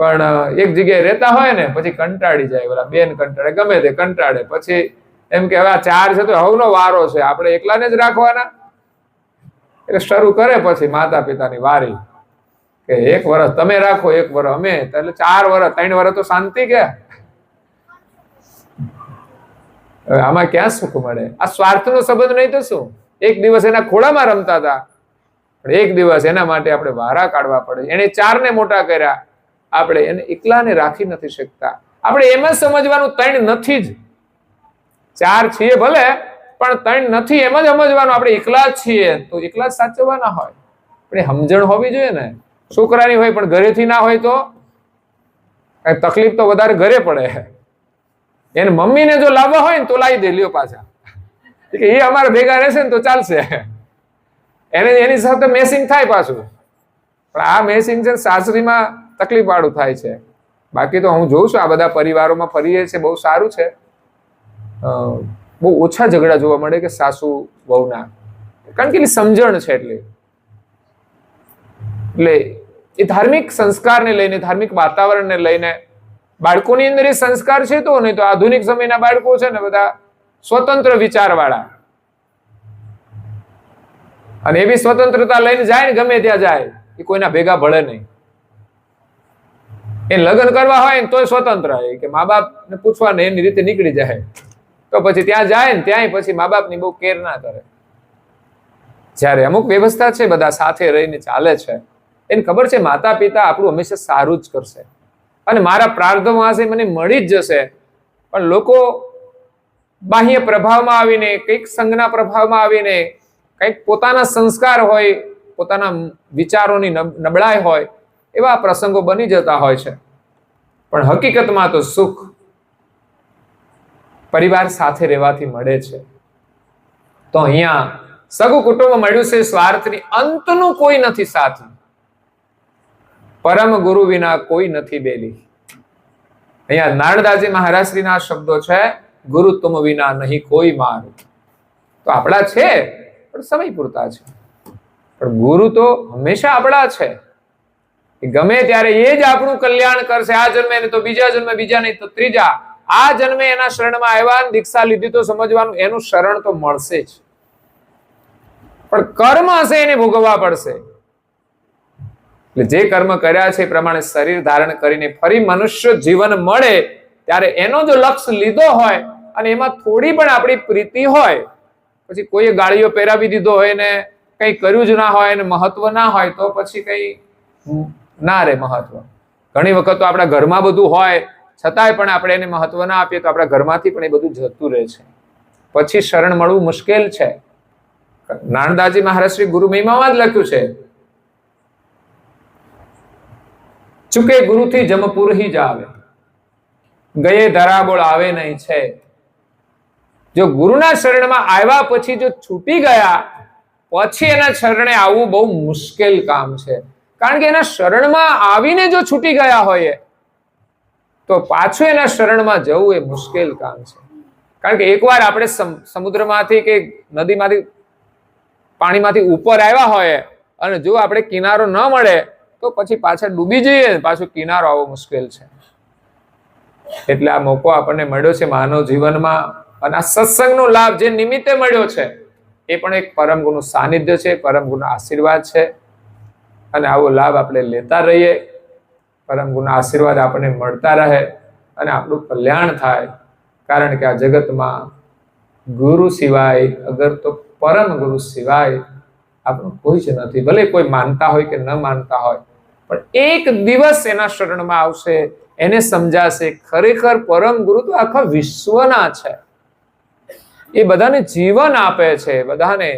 પણ એક જગ્યાએ રહેતા હોય ને પછી કંટાળી જાય. ઓલા બેન કંટાળે, ગમે તે કંટાળે, પછી એમ કે હવે આ 4 છે તો હવનો વારો છે, આપણે એકલાને જ રાખવાના. એટલે શરૂ કરે પછી માતા પિતાની વારી કે 1 વર્ષ તમે રાખો, 1 વર્ષ અમે, એટલે 4 વર્ષ 3 વર્ષ તો શાંતિ. કે હવે આમાં ક્યાં સુખ મળે? આ સ્વાર્થનો સંબંધ નહીં તો શું? એક દિવસ એના ખોળામાં રમતા હતા, પણ એક દિવસ એના માટે આપણે વારા કાઢવા પડે. એને 4 ને મોટા કર્યા, આપણે એને એકલાને રાખી નથી શકતા. આપણે એમ જ સમજવાનું 3 નથી જ. 4 છીએ ભલે, પણ 3 નથી એમ જ સમજવાનું. આપણે એકલા જ છીએ તો એકલા જ સાચવવાના હોય. પણ એ સમજણ હોવી જોઈએ ને. છોકરાની હોય પણ ઘરેથી ના હોય તો તકલીફ તો વધારે ઘરે પડે. એને મમ્મીને જો લાવવા હોય ને તો લાવી દે, લ્યો પાછા, કે એ અમારા ભેગા રહેશે ને તો ચાલશે. એને એની સાથે મેસિંગ થાય પાછું. પણ આ મેસિંગ છે સાસરીમાં તકલીફ વાળું થાય છે. બાકી તો હું જોઉં છું આ બધા પરિવારોમાં ફરીએ છે, બહુ સારું છે. બહુ ઓછા ઝઘડા જોવા મળે કે સાસુ વહુના, કારણ કે એની સમજણ છે. એટલે એ ધાર્મિક સંસ્કારને લઈને, ધાર્મિક વાતાવરણને લઈને બાળકોની અંદર એ સંસ્કાર છે. તો નહીં તો આધુનિક સમયના બાળકો છે ને બધા સ્વતંત્ર વિચારવાળા, અને એવી સ્વતંત્રતા લઈને જાય ને ગમે ત્યાં જાય, એ કોઈના ભેગા ભળે નહીં. એ લગ્ન કરવા હોય ને તોય સ્વતંત્ર, કે મા બાપ ને પૂછવા ને એની રીતે નીકળી જાય. તો પછી ત્યાં જાય ને ત્યાંય પછી મા બાપની બહુ કેર ના કરે. જયારે અમુક વ્યવસ્થા છે, બધા સાથે રહીને ચાલે છે, એને ખબર છે માતા પિતા આપણું હંમેશા સારું જ કરશે, અને મારા પ્રાર્થમાં હશે મને મળી જ જશે. પણ લોકો બાહ્ય પ્રભાવમાં આવીને, કંઈક સંઘના પ્રભાવમાં આવીને, કંઈક પોતાના સંસ્કાર હોય, પોતાના વિચારોની નબળાઈ હોય, એવા પ્રસંગો બની જતા હોય છે. પણ હકીકતમાં તો સુખ પરિવાર સાથે રહેવાથી મળે છે. તો અહીંયા સગું કુટુંબ મળ્યું છે, સ્વાર્થની અંતનું કોઈ નથી સાથી, પરમ ગુરુ વિના કોઈ નથી બેલી. અહીંયા નારણદાસજી મહારાજશ્રીના શબ્દો છે, ગુરુ તુમ વિના નહીં કોઈ મારું. તો આપણા છે પણ સમય પૂરતા છે, પણ ગુરુ તો હંમેશા આપણા છે. ગમે ત્યારે એ જ આપણું કલ્યાણ કરશે. આ જન્મે નહીં તો બીજા જન્મે, બીજા નહીં તો ત્રીજા. આ જન્મે એના શરણમાં આવ્યા, દીક્ષા લીધી તો સમજવાનું એનું શરણ તો મળશે જ, પણ કર્મ હશે એને ભોગવવા પડશે. એટલે જે કર્મ કર્યા છે એ પ્રમાણે શરીર ધારણ કરીને ફરી મનુષ્ય જીવન મળે ત્યારે એનો જો લક્ષ્ય લીધો હોય અને એમાં થોડી પણ આપણી પ્રીતિ હોય, પછી કોઈએ ગાળીઓ પહેરાવી દીધો હોય ને કંઈ કર્યું જ ના હોય ને મહત્વ ના હોય, તો પછી કઈ ના રે મહત્વ. ઘણી વખત તો આપણા ઘરમાં બધું હોય છતાંય પણ આપણે એને મહત્વ ના આપીએ તો આપણા ઘરમાંથી પણ એ બધું જતું રહે છે. પછી શરણ મળવું મુશ્કેલ છે. નારણદાસજી મહારાજ શ્રી ગુરુ મહિમામાં જ લખ્યું છે, ચૂકે ગુરુથી જમપુર હી જાવે, ગયે ધરાબોળ આવે નહીં છે. જો ગુરુના શરણમાં આવ્યા પછી જો છૂટી ગયા પછી એના શરણે આવવું બહુ મુશ્કેલ કામ છે. કારણ કે એના શરણમાં આવીને જો છૂટી ગયા હોય તો પાછું એના શરણમાં જવું એ મુશ્કેલ કામ છે. કારણ કે એકવાર આપણે સમુદ્રમાંથી કે નદીમાંથી પાણીમાંથી ઉપર આવ્યા હોય અને જો આપણે કિનારો ન મળે તો પછી પાછળ ડૂબી જઈએ, પાછું કિનારો આવવો મુશ્કેલ છે. એટલે આ મોકો આપણને મળ્યો છે માનવ જીવનમાં, અને આ સત્સંગનો લાભ જે નિમિત્તે મળ્યો છે એ પણ એક પરમ ગુરુનું સાનિધ્ય છે, પરમ ગુરુનો આશીર્વાદ છે. અને આવો લાભ આપણે લેતા રહીએ, પરમ ગુરુના આશીર્વાદ આપણને મળતા રહે અને આપણું કલ્યાણ થાય. કારણ કે આ જગતમાં ગુરુ સિવાય, અગર તો પરમ ગુરુ સિવાય આપણું કોઈ જ નથી. ભલે કોઈ માનતા હોય કે ન માનતા હોય, પણ એક દિવસ એના શરણમાં આવશે, એને સમજાશે ખરેખર પરમ ગુરુ તો આખા વિશ્વના છે. એ બધાને જીવન આપે છે, બધાને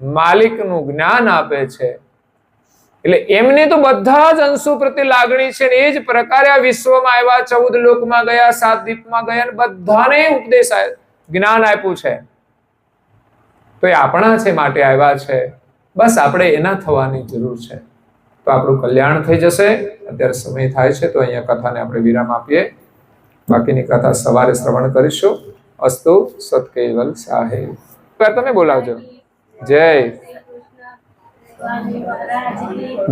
માલિકનું જ્ઞાન આપે છે. એટલે એમને તો બધા જ અંશો પ્રત્યે લાગણી છે, ને એ જ પ્રકારે આ વિશ્વમાં આવ્યા, 14 લોકમાં ગયા, 7 દીપમાં ગયા, અને બધાને ઉપદેશ જ્ઞાન આપ્યું છે. તો એ આપણા છે માટે આવ્યા છે, બસ આપણે એના થવાની જરૂર છે, તો આપણું કલ્યાણ થઈ જશે. અત્યારે સમય થાય છે તો અહીંયા કથાને આપણે વિરામ આપીએ. બાકીની કથા સવારે શ્રવણ કરીશું. અસ્તુ સત કેવલ સાહેબ. તમે બોલાવજો. જય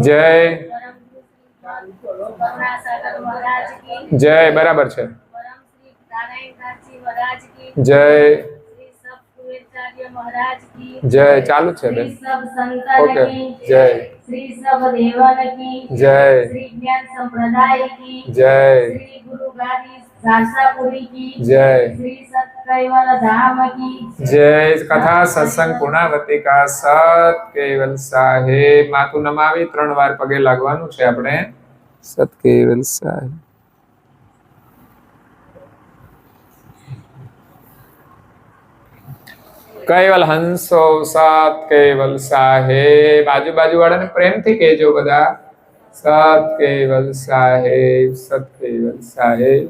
જય જય. બરાબર છે. જય જય. ચાલુ છે બેન. ઓકે. જય શ્રી સબદેવન કી જય. શ્રી જ્ઞાન સંપ્રદાય કી જય શ્રી ગુરુ ગાદી શાસાપુરી કી જય શ્રી સત કૈવલ ધામ કી જય. કથા સત્સંગ પૂર્ણાવતી કા સત કેવલ સાહેબ. માથું નમાવી 3 વાર પગે લાગવાનું છે આપણે. સત કેવલ સાહેબ. કૈવલ હંસો સત કેવલ સાહેબ. આજુબાજુ વાળાને પ્રેમથી કહેજો બધા. સત કેવલ સાહેબ, સત કેવલ સાહેબ.